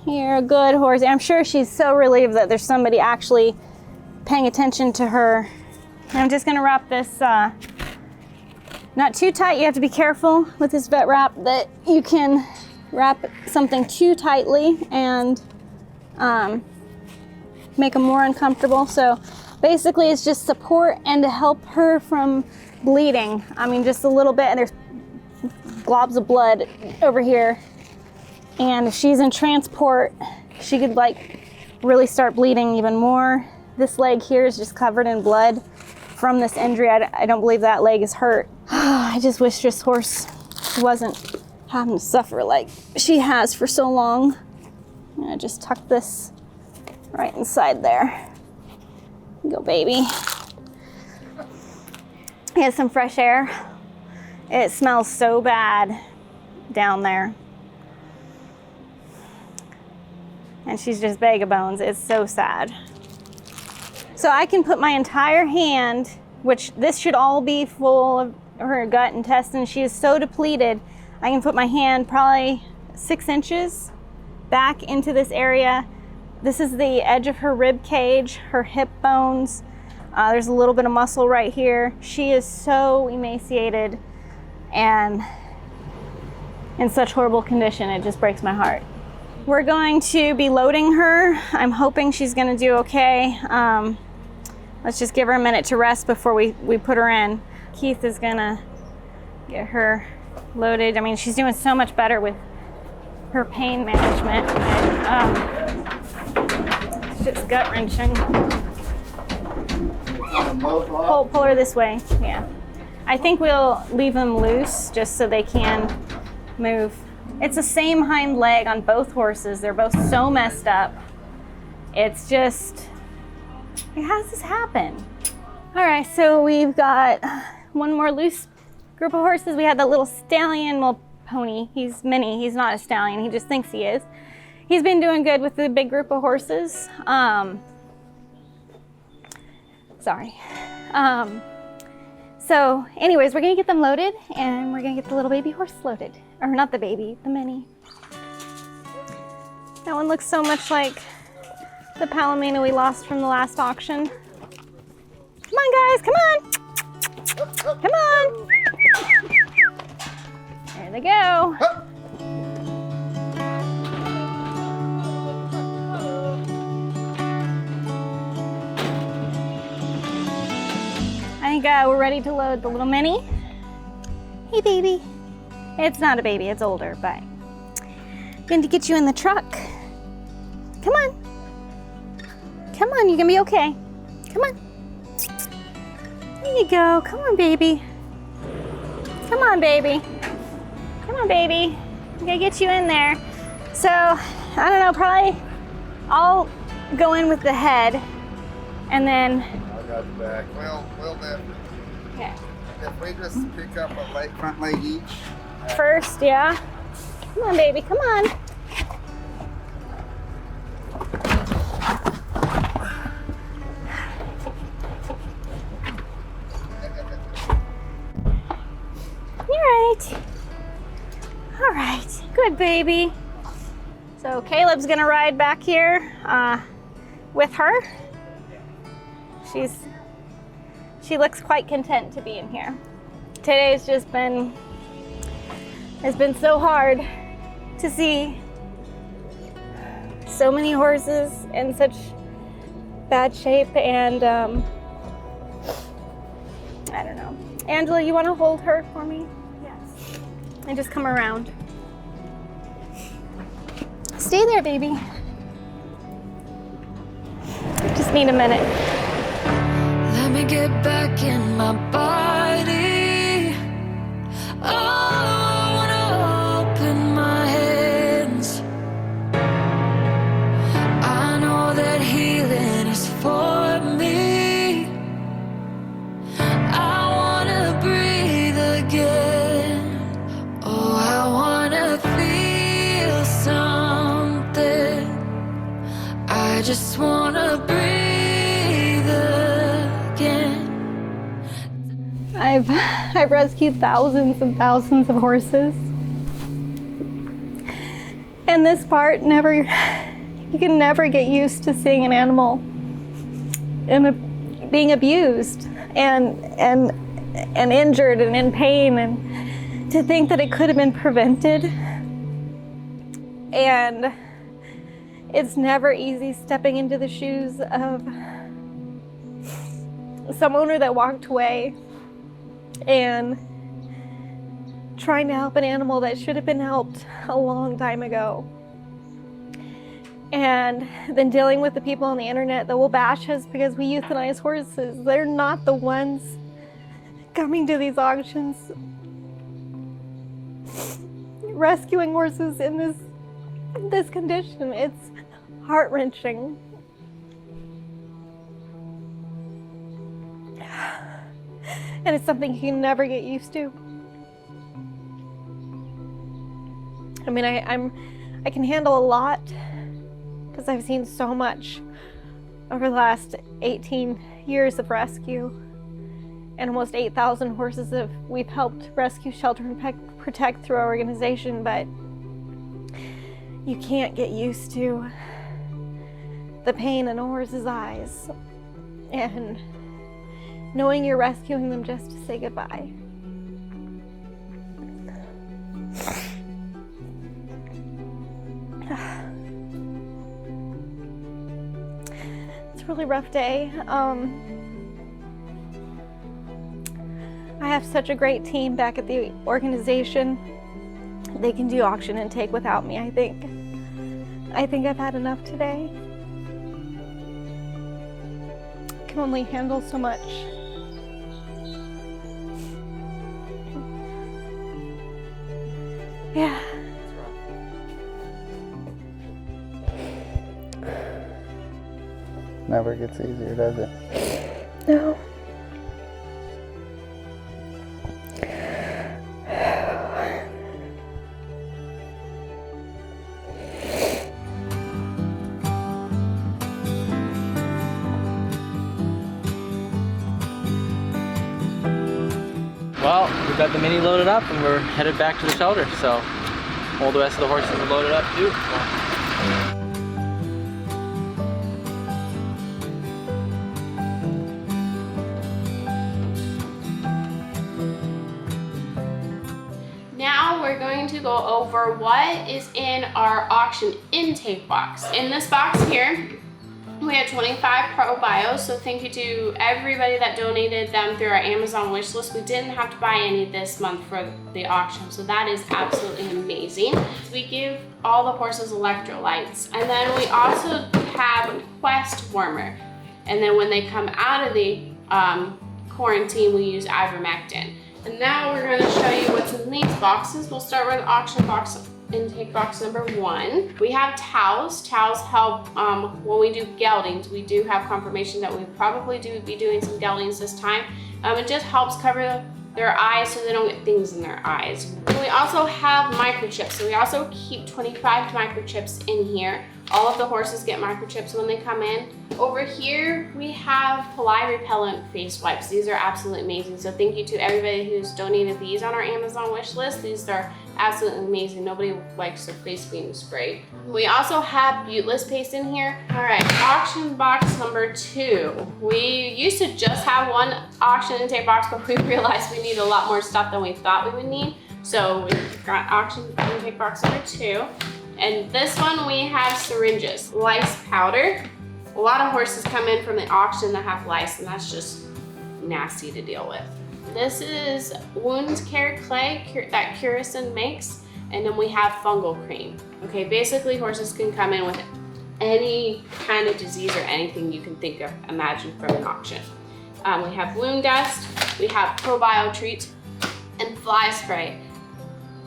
You're a good horse. I'm sure she's so relieved that there's somebody actually paying attention to her. I'm just gonna wrap this not too tight. You have to be careful with this vet wrap that you can wrap something too tightly and make them more uncomfortable. So basically it's just support and to help her from bleeding. I mean, just a little bit, and there's globs of blood over here. And if she's in transport, she could like really start bleeding even more. This leg here is just covered in blood from this injury. I don't believe that leg is hurt. I just wish this horse wasn't having to suffer like she has for so long. I'm gonna just tuck this right inside there. Go, baby. Get some fresh air. It smells so bad down there. And she's just vagabonds. It's so sad. So I can put my entire hand, which this should all be full of her gut intestine. She is so depleted. I can put my hand probably 6 inches back into this area. This is the edge of her rib cage, her hip bones. There's a little bit of muscle right here. She is so emaciated and in such horrible condition. It just breaks my heart. We're going to be loading her. I'm hoping she's gonna do okay. Let's just give her a minute to rest before we put her in. Keith is gonna get her loaded. I mean, she's doing so much better with her pain management. It's just gut wrenching. Pull her this way, yeah. I think we'll leave them loose just so they can move. It's the same hind leg on both horses. They're both so messed up. It's just, how does this happen? All right, so we've got one more loose group of horses. We had that little stallion. We'll pony. He's mini, he's not a stallion, he just thinks he is. He's been doing good with the big group of horses. So anyways, we're gonna get them loaded and we're gonna get the little baby horse loaded. Or not the baby, the mini. That one looks so much like the Palomino we lost from the last auction. Come on, guys, come on. Come on. There they go. I think we're ready to load the little mini. Hey, baby. It's not a baby, it's older, but I'm going to get you in the truck. Come on. Come on, you're gonna be okay. Come on. There you go. Come on, baby. Come on, baby. Come on, baby. I'm gonna get you in there. So, I don't know, probably I'll go in with the head and then... I got the back. Well then. Okay. If we just pick up a leg, front leg each. First, yeah. Come on, baby, come on. All right, good baby. So Caleb's gonna ride back here with her. She looks quite content to be in here. Today's just been, it's been so hard to see so many horses in such bad shape, and I don't know. Angela, you wanna hold her for me? Yes. And just come around. Stay there, baby. Just need a minute. Let me get back in my body. Oh, I wanna open my hands. I know that healing is for me. I wanna breathe again. Oh, I wanna feel something. I just wanna breathe again. I've rescued thousands and thousands of horses. And this part you can never get used to seeing an animal being abused and injured and in pain, and to think that it could have been prevented. And it's never easy stepping into the shoes of some owner that walked away and trying to help an animal that should have been helped a long time ago. And then dealing with the people on the internet that will bash us because we euthanize horses. They're not the ones coming to these auctions rescuing horses in this condition. It's heart-wrenching. And it's something you can never get used to. I mean, I can handle a lot because I've seen so much over the last 18 years of rescue, and almost 8,000 horses that we've helped rescue, shelter, and protect through our organization, but you can't get used to the pain in a horse's eyes and knowing you're rescuing them just to say goodbye. It's a really rough day. I have such a great team back at the organization. They can do auction and take without me, I think. I've had enough today. I can only handle so much. Yeah. Never gets easier, does it? No. Well, we got the Mini loaded up and we're headed back to the shelter. So all the rest of the horses are loaded up too. Now we're going to go over what is in our auction intake box. In this box here, we have 25 ProBios, so thank you to everybody that donated them through our Amazon wish list. We didn't have to buy any this month for the auction, so that is absolutely amazing. We give all the horses electrolytes, and then we also have Quest Warmer. And then when they come out of the quarantine, we use ivermectin. And now we're going to show you what's in these boxes. We'll start with auction box intake box number 1. We have towels. Towels help when we do geldings. We do have confirmation that we probably be doing some geldings this time. It just helps cover their eyes so they don't get things in their eyes. And we also have microchips. So we also keep 25 microchips in here. All of the horses get microchips when they come in. Over here, we have fly repellent face wipes. These are absolutely amazing. So thank you to everybody who's donated these on our Amazon wish list. These are absolutely amazing. Nobody likes their face being sprayed. We also have buteless paste in here. All right, auction box number 2. We used to just have one auction intake box, but we realized we need a lot more stuff than we thought we would need. So we got auction intake box number 2. And this one we have syringes, lice powder. A lot of horses come in from the auction that have lice, and that's just nasty to deal with. This is wound care clay that Curison makes, and then we have fungal cream. Okay, basically horses can come in with any kind of disease or anything you can think of, imagine from an auction. We have wound dust, we have probio treats, and fly spray.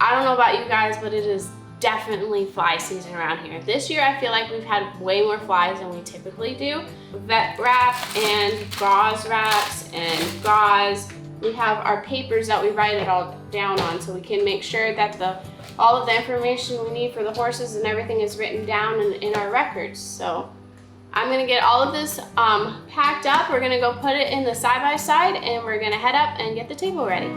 I don't know about you guys, but it is definitely fly season around here. This year I feel like we've had way more flies than we typically do. Vet wrap and gauze wraps and gauze. We have our papers that we write it all down on so we can make sure that all of the information we need for the horses and everything is written down in our records. So I'm gonna get all of this packed up. We're gonna go put it in the side-by-side and we're gonna head up and get the table ready.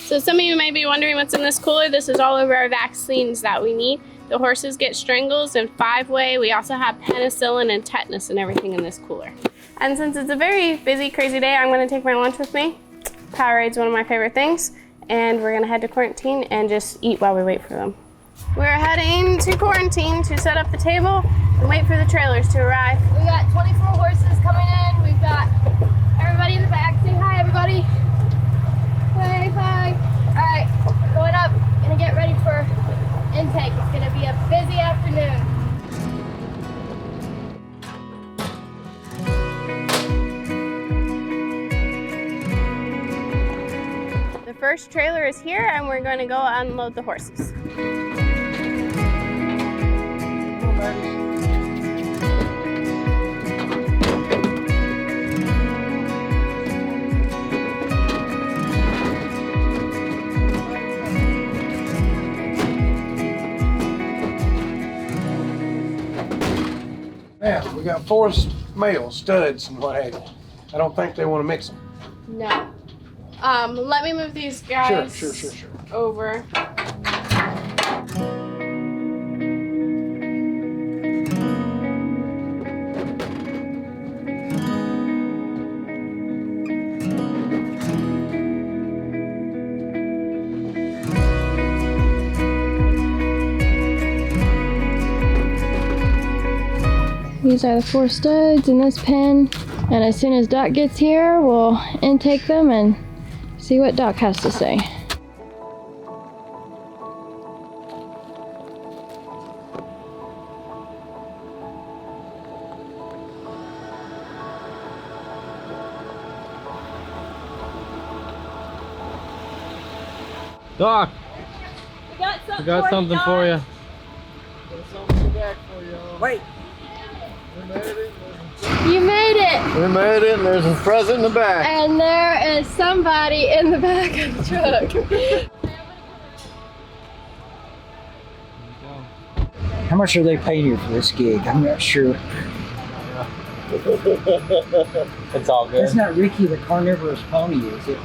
So some of you may be wondering what's in this cooler. This is all of our vaccines that we need. The horses get strangles and 5-way. We also have penicillin and tetanus and everything in this cooler. And since it's a very busy, crazy day, I'm gonna take my lunch with me. Powerade's one of my favorite things. And we're gonna head to quarantine and just eat while we wait for them. We're heading to quarantine to set up the table and wait for the trailers to arrive. We got 24 horses coming in. We've got everybody in the back. Say hi, everybody. Wave, hi. All right, going up. Gonna get ready for intake. It's gonna be a busy afternoon. The first trailer is here and we're going to go unload the horses. Now, we got 4 males, studs and what have you. I don't think they want to mix them. No. Let me move these guys Sure. over. These are the 4 studs in this pen, and as soon as Doc gets here, we'll intake them and see what Doc has to say. Doc, We we got something for you. Wait. You made it! We made it, and there's a present in the back. And there is somebody in the back of the truck. How much are they paying you for this gig? I'm not sure. It's all good. That's not Ricky the carnivorous pony, is it?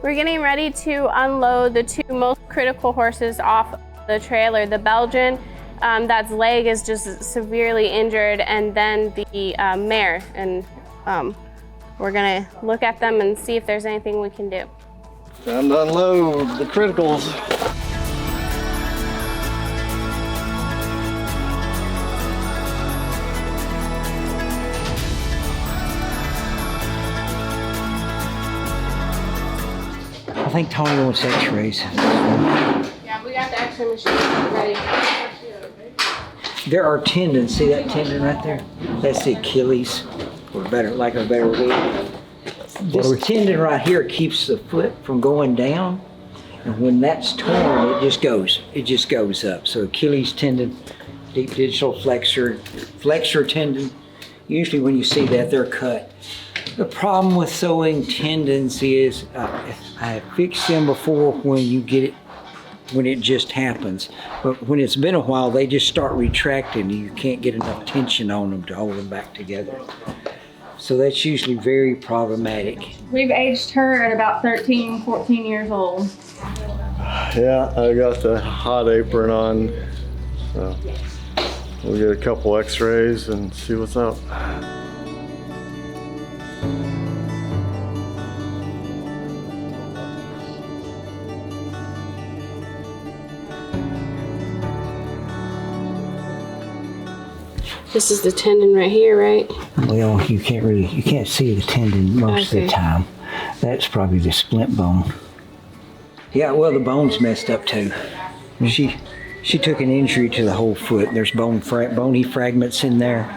We're getting ready to unload the two most critical horses off the trailer. The Belgian, that's leg is just severely injured, and then the mare. And we're gonna look at them and see if there's anything we can do. Time to unload the criticals. I think Tony wants x-rays. Yeah, we got the X-ray machine ready. There are tendons. See that tendon right there? That's the Achilles, or better, like a better word. This tendon right here keeps the foot from going down, and when that's torn, it just goes up. So Achilles tendon, deep digital flexor tendon. Usually when you see that, they're cut. The problem with sewing tendons is, I have fixed them before when you get it, when it just happens. But when it's been a while, they just start retracting. You can't get enough tension on them to hold them back together. So that's usually very problematic. We've aged her at about 13, 14 years old. Yeah, I got the hot apron on. So we'll get a couple x-rays and see what's up. This is the tendon right here, right? Well, you can't see the tendon most of the time. That's probably the splint bone. Yeah, well, the bone's messed up too. She took an injury to the whole foot. There's bony fragments in there.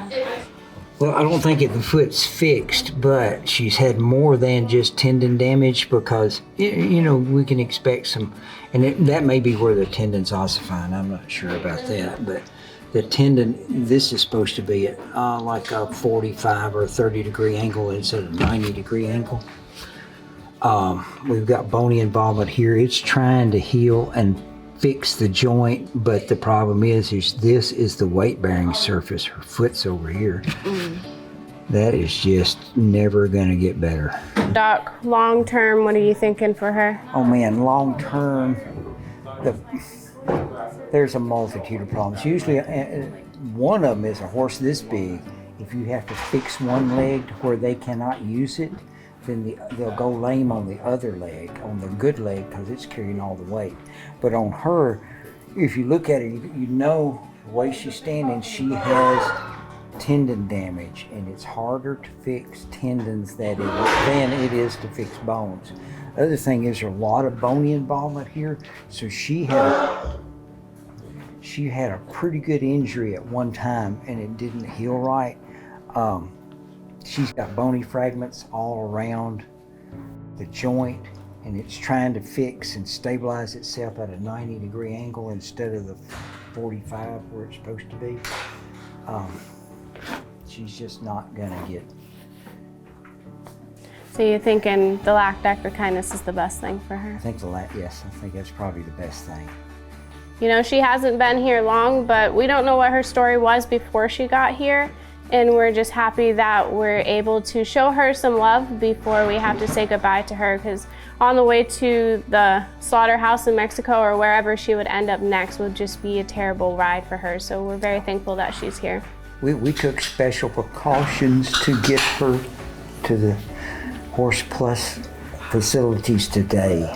Well, I don't think the foot's fixed, but she's had more than just tendon damage because, you know, we can expect some, and that may be where the tendon's ossifying. I'm not sure about that, but the tendon, this is supposed to be at like a 45 or 30 degree angle instead of 90 degree angle. We've got bony involvement here. It's trying to heal and fix the joint, but the problem is this is the weight-bearing surface. Her foot's over here. That is just never gonna get better. Doc, long term, what are you thinking for her? Oh man, long term, there's a multitude of problems. Usually one of them is a horse this big. If you have to fix one leg to where they cannot use it, then they'll go lame on the other leg, on the good leg, because it's carrying all the weight. But on her, if you look at her, you know the way she's standing, she has tendon damage, and it's harder to fix tendons than it is to fix bones. The other thing is there's a lot of bony involvement here, so she had a pretty good injury at one time, and it didn't heal right. She's got bony fragments all around the joint, and it's trying to fix and stabilize itself at a 90 degree angle instead of the 45 where it's supposed to be. She's just not gonna get. So you're thinking the lactic or kindness is the best thing for her? I think yes, I think that's probably the best thing. You know, she hasn't been here long, but we don't know what her story was before she got here. And we're just happy that we're able to show her some love before we have to say goodbye to her, because on the way to the slaughterhouse in Mexico or wherever she would end up next would just be a terrible ride for her. So we're very thankful that she's here. We took special precautions to get her to the Horse Plus facilities today.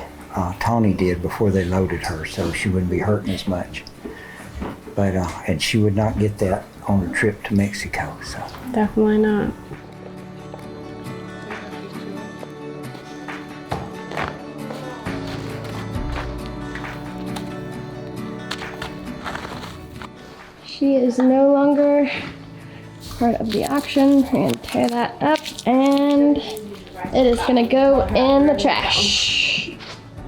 Tony did before they loaded her, so she wouldn't be hurting as much. But and she would not get that on her trip to Mexico. So definitely not. She is no longer part of the auction. We're gonna tear that up and it is gonna go in the trash. You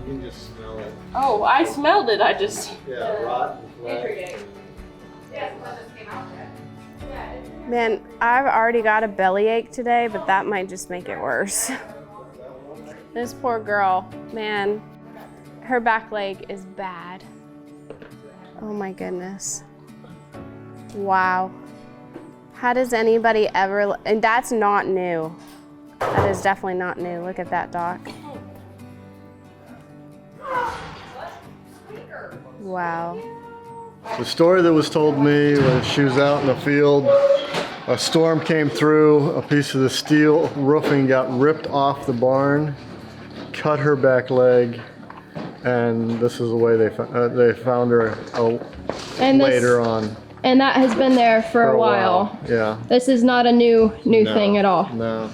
can just smell it. Oh, I smelled it. I just. Yeah, rotten. Man, I've already got a bellyache today, but that might just make it worse. This poor girl, man, her back leg is bad. Oh my goodness. Wow. How does anybody ever, and that's not new. That is definitely not new. Look at that, Doc. Wow. The story that was told me when she was out in the field, a storm came through, a piece of the steel roofing got ripped off the barn, cut her back leg, and this is the way they found her later on. And that has been there for a while. Yeah. This is not a new thing at all. No.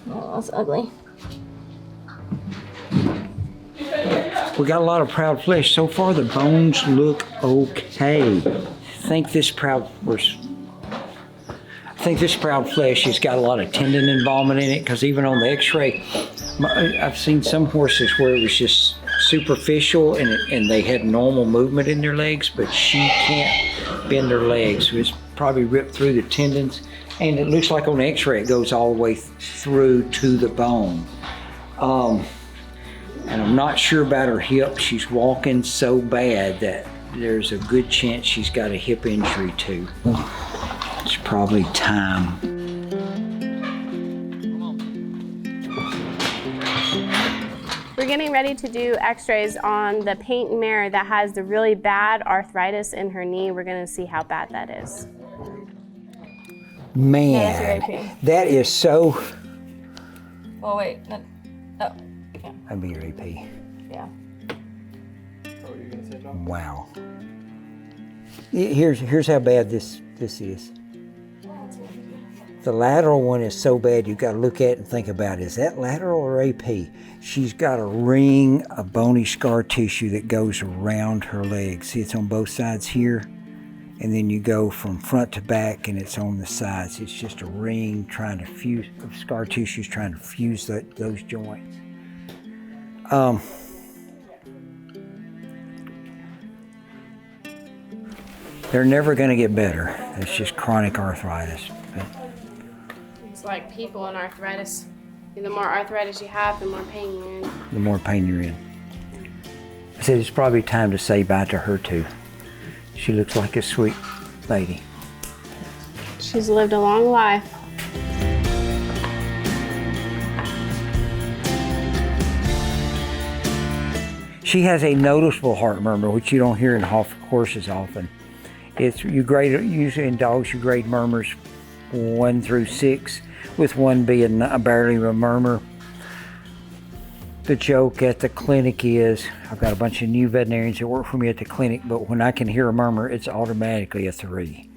Oh, that's ugly. We got a lot of proud flesh. So far, the bones look okay. I think this proud flesh has got a lot of tendon involvement in it, because even on the x-ray, I've seen some horses where it was just superficial and they had normal movement in their legs, but she can't bend her legs. So it's probably ripped through the tendons, and it looks like on the x-ray it goes all the way through to the bone. And I'm not sure about her hip. She's walking so bad that there's a good chance she's got a hip injury too. It's probably time. We're getting ready to do x-rays on the paint mare that has the really bad arthritis in her knee. We're gonna see how bad that is. Man, that is so... Oh, wait. No. Oh. That'd be your AP. Yeah. Wow. Here's how bad this is. The lateral one is so bad you've got to look at it and think about, is that lateral or AP? She's got a ring of bony scar tissue that goes around her leg. See, it's on both sides here, and then you go from front to back and it's on the sides. It's just a ring trying to fuse, scar tissue's trying to fuse those joints. They're never going to get better. It's just chronic arthritis. It's like people in arthritis. The more arthritis you have, the more pain you're in. The more pain you're in. I said it's probably time to say bye to her too. She looks like a sweet lady. She's lived a long life. She has a noticeable heart murmur, which you don't hear in horses often. Usually in dogs you grade murmurs 1 through 6, with 1 being barely a murmur. The joke at the clinic is, I've got a bunch of new veterinarians that work for me at the clinic, but when I can hear a murmur, it's automatically a 3.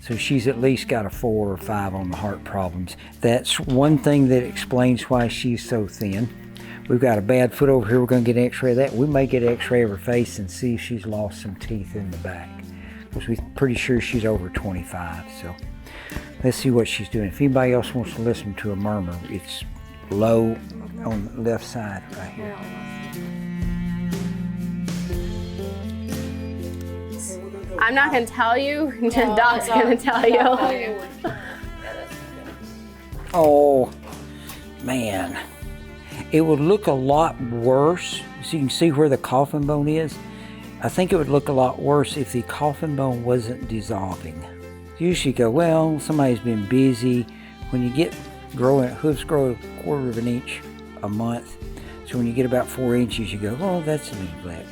So she's at least got a 4 or 5 on the heart problems. That's one thing that explains why she's so thin. We've got a bad foot over here. We're going to get an x-ray of that. We may get an x-ray of her face and see if she's lost some teeth in the back, because we're pretty sure she's over 25. So let's see what she's doing. If anybody else wants to listen to a murmur, it's low on the left side right here. I'm not going to tell you. The dog's going to tell you. Oh, man. It would look a lot worse. So you can see where the coffin bone is. I think it would look a lot worse if the coffin bone wasn't dissolving. Usually you go, well, somebody's been busy. When you get hooves grow 1/4 of an inch a month. So when you get about 4 inches, you go, oh, that's a neglect.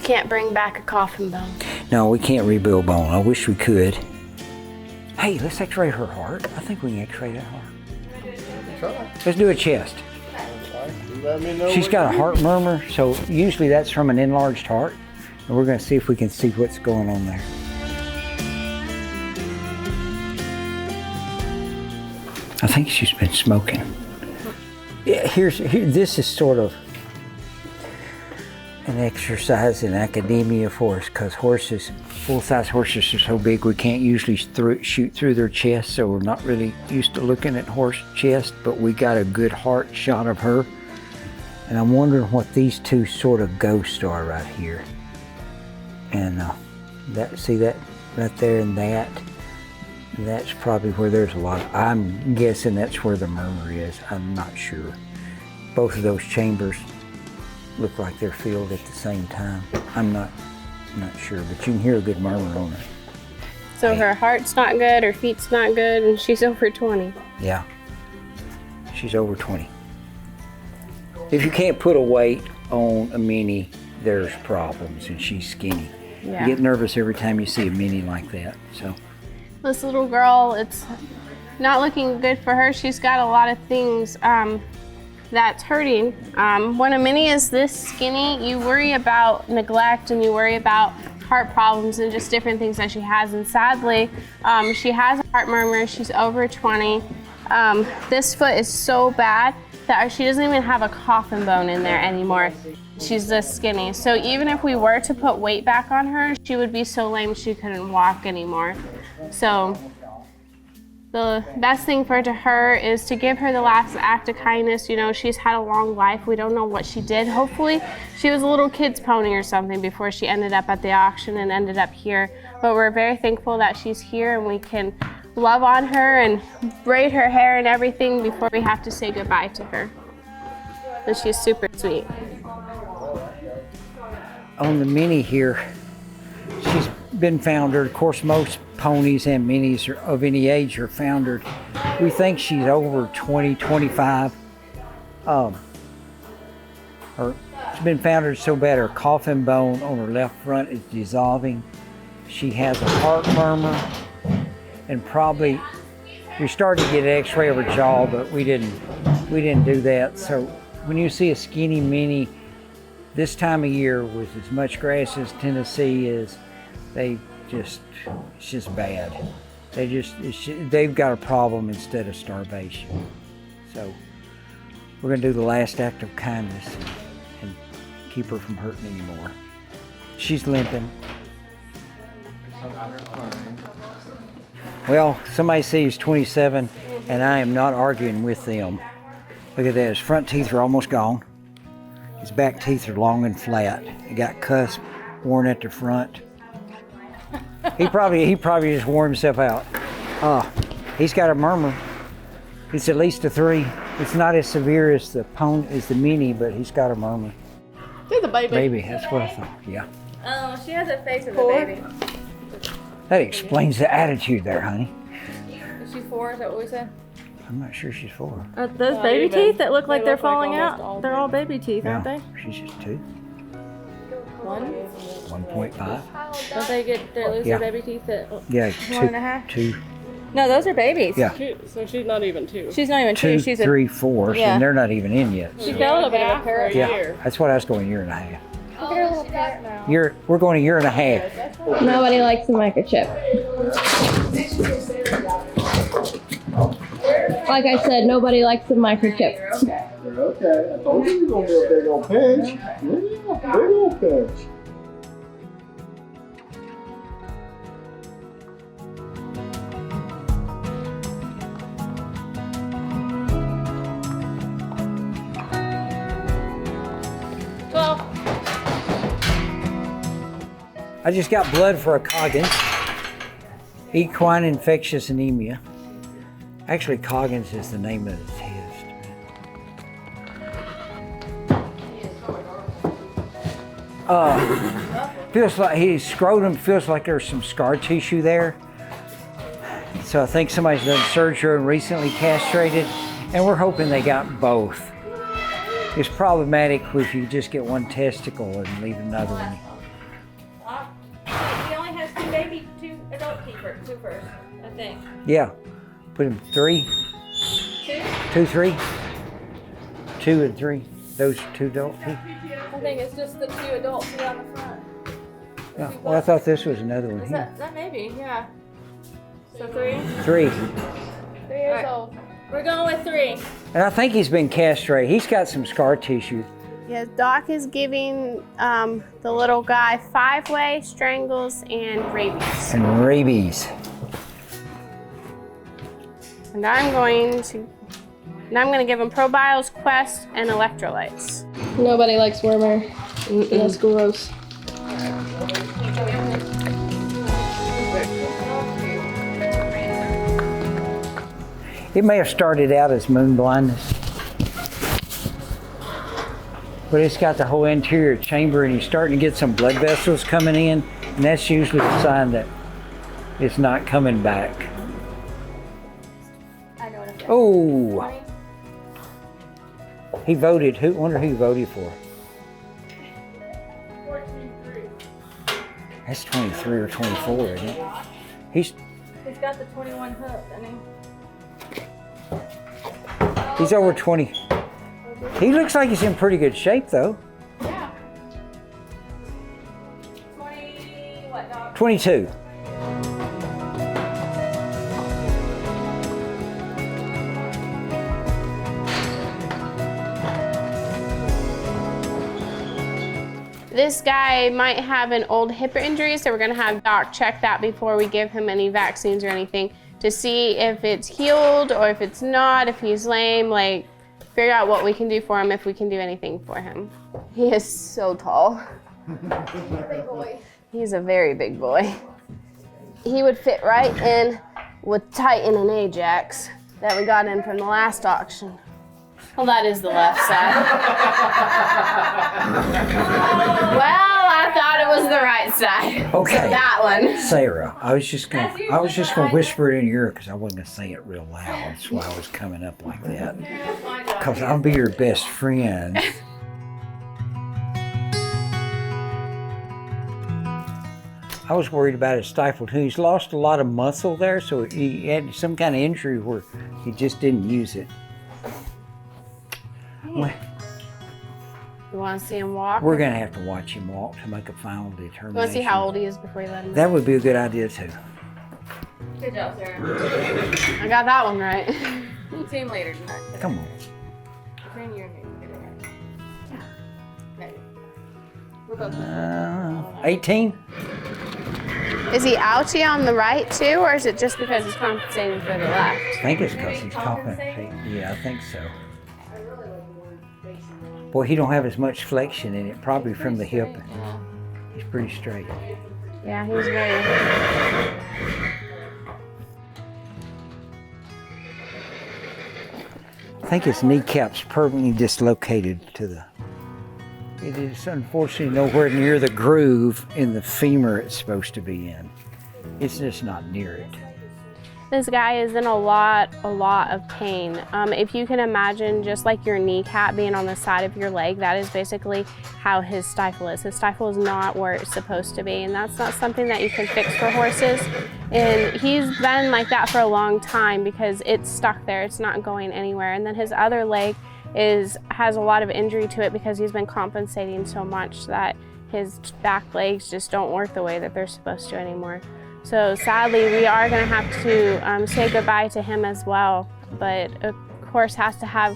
Can't bring back a coffin bone. No, we can't rebuild bone. I wish we could. Hey, let's x-ray her heart. I think we can x-ray that heart. Let's do a chest. Let me know. She's got a heart murmur, so usually that's from an enlarged heart. And we're going to see if we can see what's going on there. I think she's been smoking. Yeah, this is sort of an an exercise in academia for us, because horses, full-size horses are so big we can't usually shoot through their chest, so we're not really used to looking at horse chest, but we got a good heart shot of her. And I'm wondering what these two sort of ghosts are right here. And see that right there, and that's probably where there's a lot. I'm guessing that's where the murmur is. I'm not sure. Both of those chambers look like they're filled at the same time. I'm not sure, but you can hear a good murmur on it. So her heart's not good, her feet's not good, and she's over 20. Yeah, she's over 20. If you can't put a weight on a mini, there's problems, and she's skinny. Yeah. You get nervous every time you see a mini like that. So This little girl, it's not looking good for her. She's got a lot of things that's hurting. When a mini is this skinny, you worry about neglect and you worry about heart problems and just different things that she has. And sadly, she has a heart murmur. She's over 20. This foot is so bad that she doesn't even have a coffin bone in there anymore. She's this skinny. So even if we were to put weight back on her, she would be so lame she couldn't walk anymore. So the best thing for her is to give her the last act of kindness. You know, she's had a long life. We don't know what she did. Hopefully she was a little kid's pony or something before she ended up at the auction and ended up here. But we're very thankful that she's here and we can love on her and braid her hair and everything before we have to say goodbye to her. And she's super sweet. on the mini here, she's been foundered. Of course, most ponies and minis of any age are foundered. We think she's over 20, 25. She's been foundered so bad her coffin bone on her left front is dissolving. She has a heart murmur, and probably we started to get an x-ray of her jaw, but we didn't do that. So when you see a skinny mini this time of year with as much grass as Tennessee is, it's just bad. They've got a problem instead of starvation. So we're gonna do the last act of kindness and keep her from hurting anymore. She's limping. Well, somebody says 27, and I am not arguing with them. Look at that, his front teeth are almost gone. His back teeth are long and flat. He got cusp worn at the front. He probably just wore himself out. He's got a murmur. It's at least a 3. It's not as severe as the mini, but he's got a murmur. She's a baby. Baby, that's what I thought, yeah. Oh, she has a face of a baby. That explains the attitude there, honey. Is she 4? Is that what we said? I'm not sure she's 4. Are those baby teeth that look like they're falling out? They're all baby teeth, aren't they? She's just 2. 1? 1.5. Don't they lose their baby teeth at 1.5? 2. No, those are babies. Yeah. So she's not even 2. She's not even 2. 2, She's 3, 4, yeah. and they're not even in yet. She's got a little bit of a parrot. Yeah, that's what I was going, 1.5 years. Look at her little parrot now. We're going 1.5 years. Nobody likes the microchip. Like I said, nobody likes the microchip. You're okay. I told you you're going to be a big old pinch. Yeah, big old pinch. I just got blood for a Coggins, equine infectious anemia. Actually, Coggins is the name of the test. Feels like his scrotum feels like there's some scar tissue there. So I think somebody's done surgery and recently castrated, and we're hoping they got both. It's problematic if you just get one testicle and leave another one. He only has 2 adult teeth first, I think. Yeah, put him 3. 2, 3. 2 and 3. Those 2 adult teeth. I think it's just the 2 adult teeth on the front. Yeah. Well, I thought this was another one Is here. that maybe, yeah. So 3? 3. 3 years old. We're going with 3. And I think he's been castrated. He's got some scar tissue. Yeah, Doc is giving the little guy 5-way, strangles, and rabies. And rabies. And I'm going to give him Probios, Quest, and electrolytes. Nobody likes murmur. That's gross. It may have started out as moon blindness, but it's got the whole anterior chamber and he's starting to get some blood vessels coming in, and that's usually a sign that it's not coming back. Oh! He voted. Wonder who he voted for? 14-3. That's 23 or 24, isn't it? He's got the 21 hook, doesn't he? He's over 20. He looks like he's in pretty good shape, though. Yeah. 20, what, dog? 22. This guy might have an old hip injury, so we're gonna have Doc check that before we give him any vaccines or anything to see if it's healed or if it's not, if he's lame, like figure out what we can do for him, if we can do anything for him. He is so tall. He's a very big boy. He would fit right in with Titan and Ajax that we got in from the last auction. Well, that is the left side. Well, I thought it was the right side. Okay. So that one. Sarah, I was just gonna whisper it in your ear because I wasn't gonna say it real loud. That's why I was coming up like that. Because I'll be your best friend. I was worried about his stifle too. He's lost a lot of muscle there, so he had some kind of injury where he just didn't use it. You want to see him walk? We're gonna have to watch him walk to make a final determination. You want to see how old he is before you let him That would be a good idea too. Good job, Sarah. I got that one right. We'll see him later tonight. Come on. Turn your head. Get it right. Yeah. Maybe. We're both 18? Is he ouchie on the right too, or is it just because he's compensating for the left? I think it's because he's compensating. Yeah, I think so. Boy, he don't have as much flexion in it, probably from the hip. He's pretty straight. Yeah, he's very. I think his kneecap's permanently dislocated to the. It is unfortunately nowhere near the groove in the femur it's supposed to be in. It's just not near it. This guy is in a lot of pain. If you can imagine just like your kneecap being on the side of your leg, that is basically how his stifle is. His stifle is not where it's supposed to be, and that's not something that you can fix for horses. And he's been like that for a long time because it's stuck there, it's not going anywhere. And then his other leg has a lot of injury to it because he's been compensating so much that his back legs just don't work the way that they're supposed to anymore. So sadly, we are going to have to say goodbye to him as well. But a horse has to have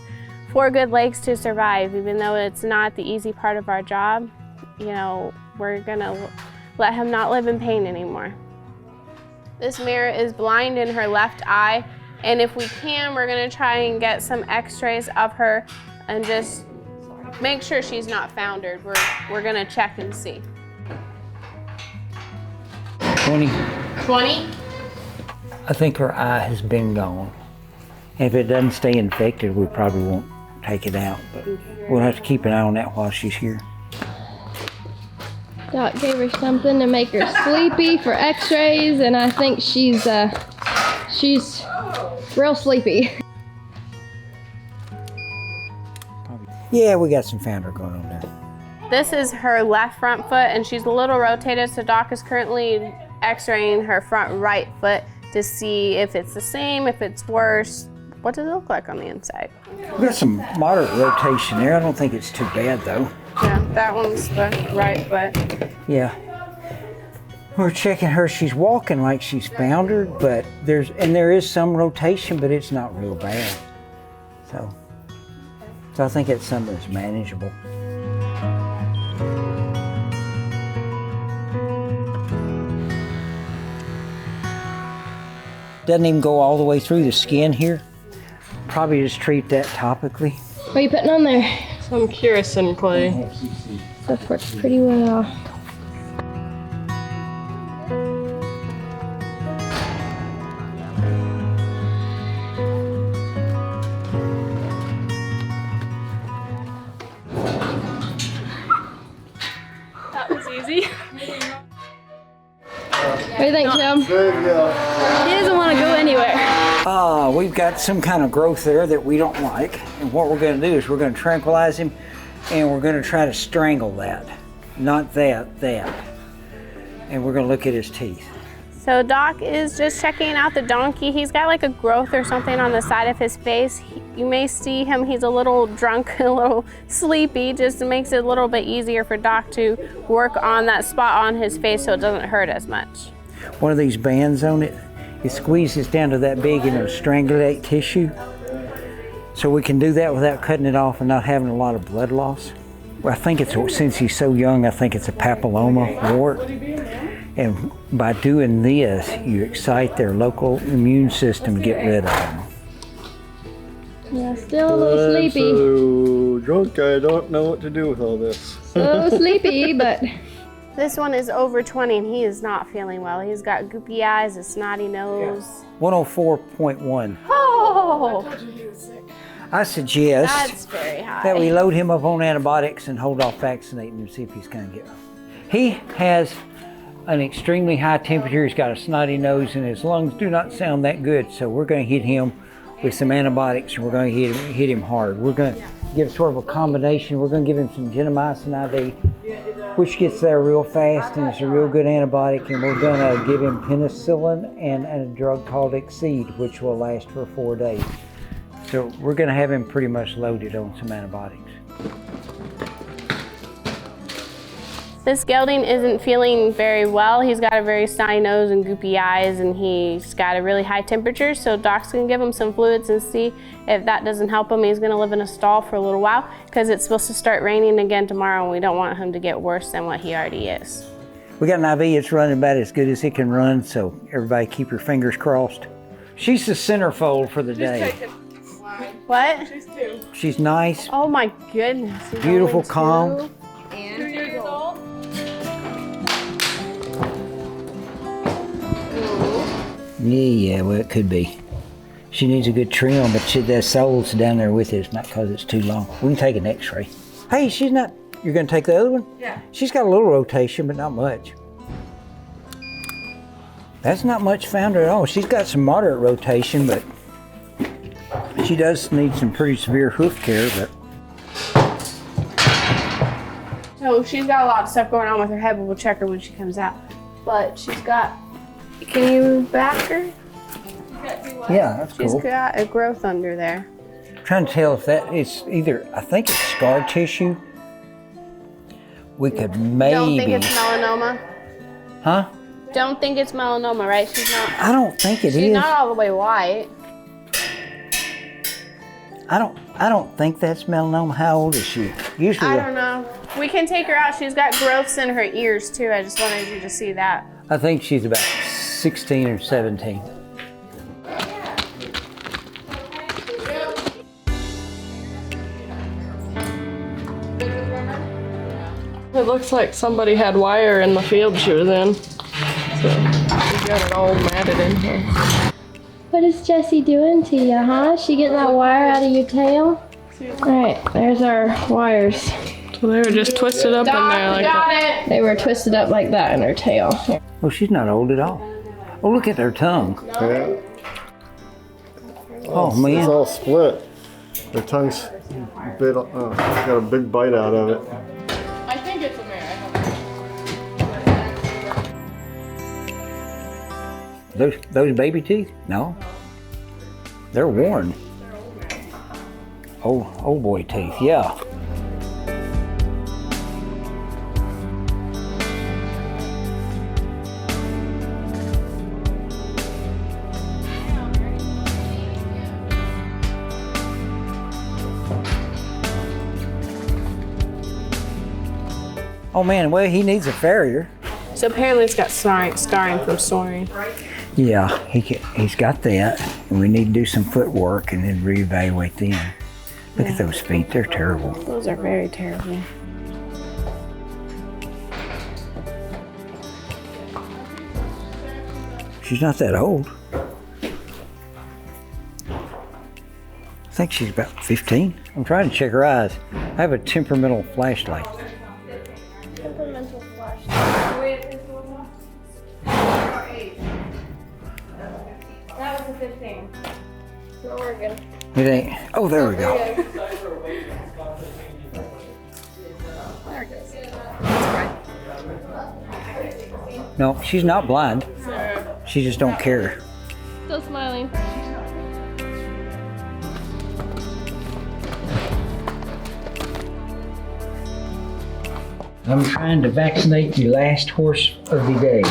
4 good legs to survive. Even though it's not the easy part of our job, you know, we're going to let him not live in pain anymore. This mare is blind in her left eye, and if we can, we're going to try and get some x-rays of her and just make sure she's not foundered. We're going to check and see. 20. 20? I think her eye has been gone. If it doesn't stay infected, we probably won't take it out, but we'll have to keep an eye on that while she's here. Doc gave her something to make her sleepy for x-rays, and I think she's real sleepy. Yeah, we got some founder going on there. This is her left front foot, and she's a little rotated, so Doc is currently x-raying her front right foot to see if it's the same, if it's worse. What does it look like on the inside? We got some moderate rotation there. I don't think it's too bad though. Yeah, that one's the right foot. Yeah. We're checking her. She's walking like she's foundered, but there is some rotation, but it's not real bad. So I think it's something that's manageable. Doesn't even go all the way through the skin here. Probably just treat that topically. What are you putting on there? Some curacin clay. That works pretty well. That was easy. What do you think, Tim? He doesn't want to go anywhere. We've got some kind of growth there that we don't like. And what we're going to do is we're going to tranquilize him and we're going to try to strangle that. Not that. And we're going to look at his teeth. So Doc is just checking out the donkey. He's got like a growth or something on the side of his face. You may see him, he's a little drunk, a little sleepy. Just makes it a little bit easier for Doc to work on that spot on his face so it doesn't hurt as much. One of these bands on it, it squeezes down to that big and it'll strangulate tissue. So we can do that without cutting it off and not having a lot of blood loss. Well, I think it's, since he's so young, I think it's a papilloma wart. And by doing this, you excite their local immune system to get rid of them. Yeah, still a little sleepy. So drunk, I don't know what to do with all this. So sleepy, but... This one is over 20 and he is not feeling well. He's got goopy eyes, a snotty nose. 104.1. Oh! I suggest That's very high. that we load him up on antibiotics and hold off vaccinating him, see if he's going to get. He has an extremely high temperature. He's got a snotty nose and his lungs do not sound that good. So we're going to hit him with some antibiotics and we're going to hit him hard. We're going to give sort of a combination. We're going to give him some gentamicin IV, which gets there real fast and it's a real good antibiotic. And we're going to give him penicillin and a drug called Exceed, which will last for 4 days. So we're going to have him pretty much loaded on some antibiotics. This gelding isn't feeling very well. He's got a very snotty nose and goopy eyes and he's got a really high temperature. So Doc's gonna give him some fluids and see if that doesn't help him. He's gonna live in a stall for a little while because it's supposed to start raining again tomorrow and we don't want him to get worse than what he already is. We got an IV, it's running about as good as it can run, so everybody keep your fingers crossed. She's the centerfold for the day. What? She's 2. She's nice. Oh my goodness. He's beautiful, only 2 calm. And 2 years old. Yeah, well, it could be. She needs a good trim, but that sole's down there with it. It's not because it's too long. We can take an x-ray. Hey, she's not, you're gonna take the other one? Yeah. She's got a little rotation, but not much. That's not much founder at all. She's got some moderate rotation, but she does need some pretty severe hoof care, but. So she's got a lot of stuff going on with her head, but we'll check her when she comes out. But she's got, can you back her? Yeah, that's cool. She's got a growth under there. I'm trying to tell if that is either, I think it's scar tissue. We could maybe. Don't think it's melanoma? Huh? Don't think it's melanoma, right? She's not. I don't think it is. She's not all the way white. I don't think that's melanoma. How old is she? Usually. I don't know. We can take her out. She's got growths in her ears too. I just wanted you to see that. I think she's about 16 or 17. It looks like somebody had wire in the field she was in. So she's got it all matted in here. What is Jessie doing to you, huh? She getting that wire out of your tail? Alright, there's our wires. So they were just twisted up in there like that. They were twisted up like that in her tail. Oh, she's not old at all. Oh, look at her tongue. Yeah. Oh, man. It's all split. Her tongue's bit, got a big bite out of it. I think it's a mare. Those baby teeth? No. They're worn. Old boy teeth, yeah. Oh man, well he needs a Farrier. So apparently it's got scarring from soaring. Yeah, he's got that, and we need to do some footwork and then reevaluate them. Look at those feet, they're terrible. Those are very terrible. She's not that old. I think she's about 15. I'm trying to check her eyes. I have a temperamental flashlight. Temperamental flashlight. That was a 15. No, we're good. It ain't. Oh, there we go. There it goes. No, she's not blind. She just don't care. Still smiling. I'm trying to vaccinate the last horse of the day.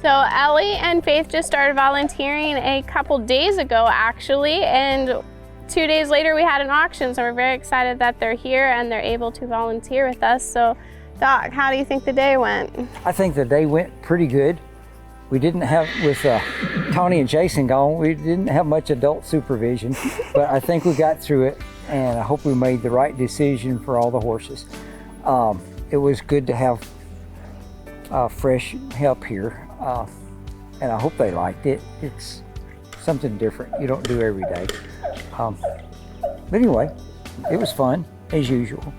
So Ellie and Faith just started volunteering a couple days ago, actually, and 2 days later we had an auction, so we're very excited that they're here and they're able to volunteer with us. So Doc, how do you think the day went? I think the day went pretty good. We didn't have, with Tony and Jason gone, we didn't have much adult supervision, but I think we got through it, and I hope we made the right decision for all the horses. It was good to have fresh help here, and I hope they liked it. It's something different you don't do every day. But anyway, it was fun, as usual.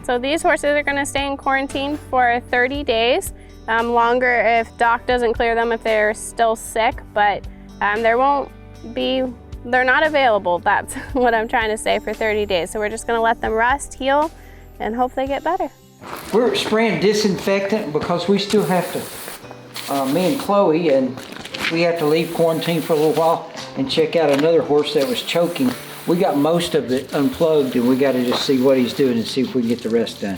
So these horses are going to stay in quarantine for 30 days, longer if Doc doesn't clear them if they're still sick, but they're not available. That's what I'm trying to say, for 30 days. So we're just going to let them rest, heal, and hope they get better. We're spraying disinfectant because we still have to, me and Chloe, and we have to leave quarantine for a little while and check out another horse that was choking. We got most of it unplugged, and we got to just see what he's doing and see if we can get the rest done.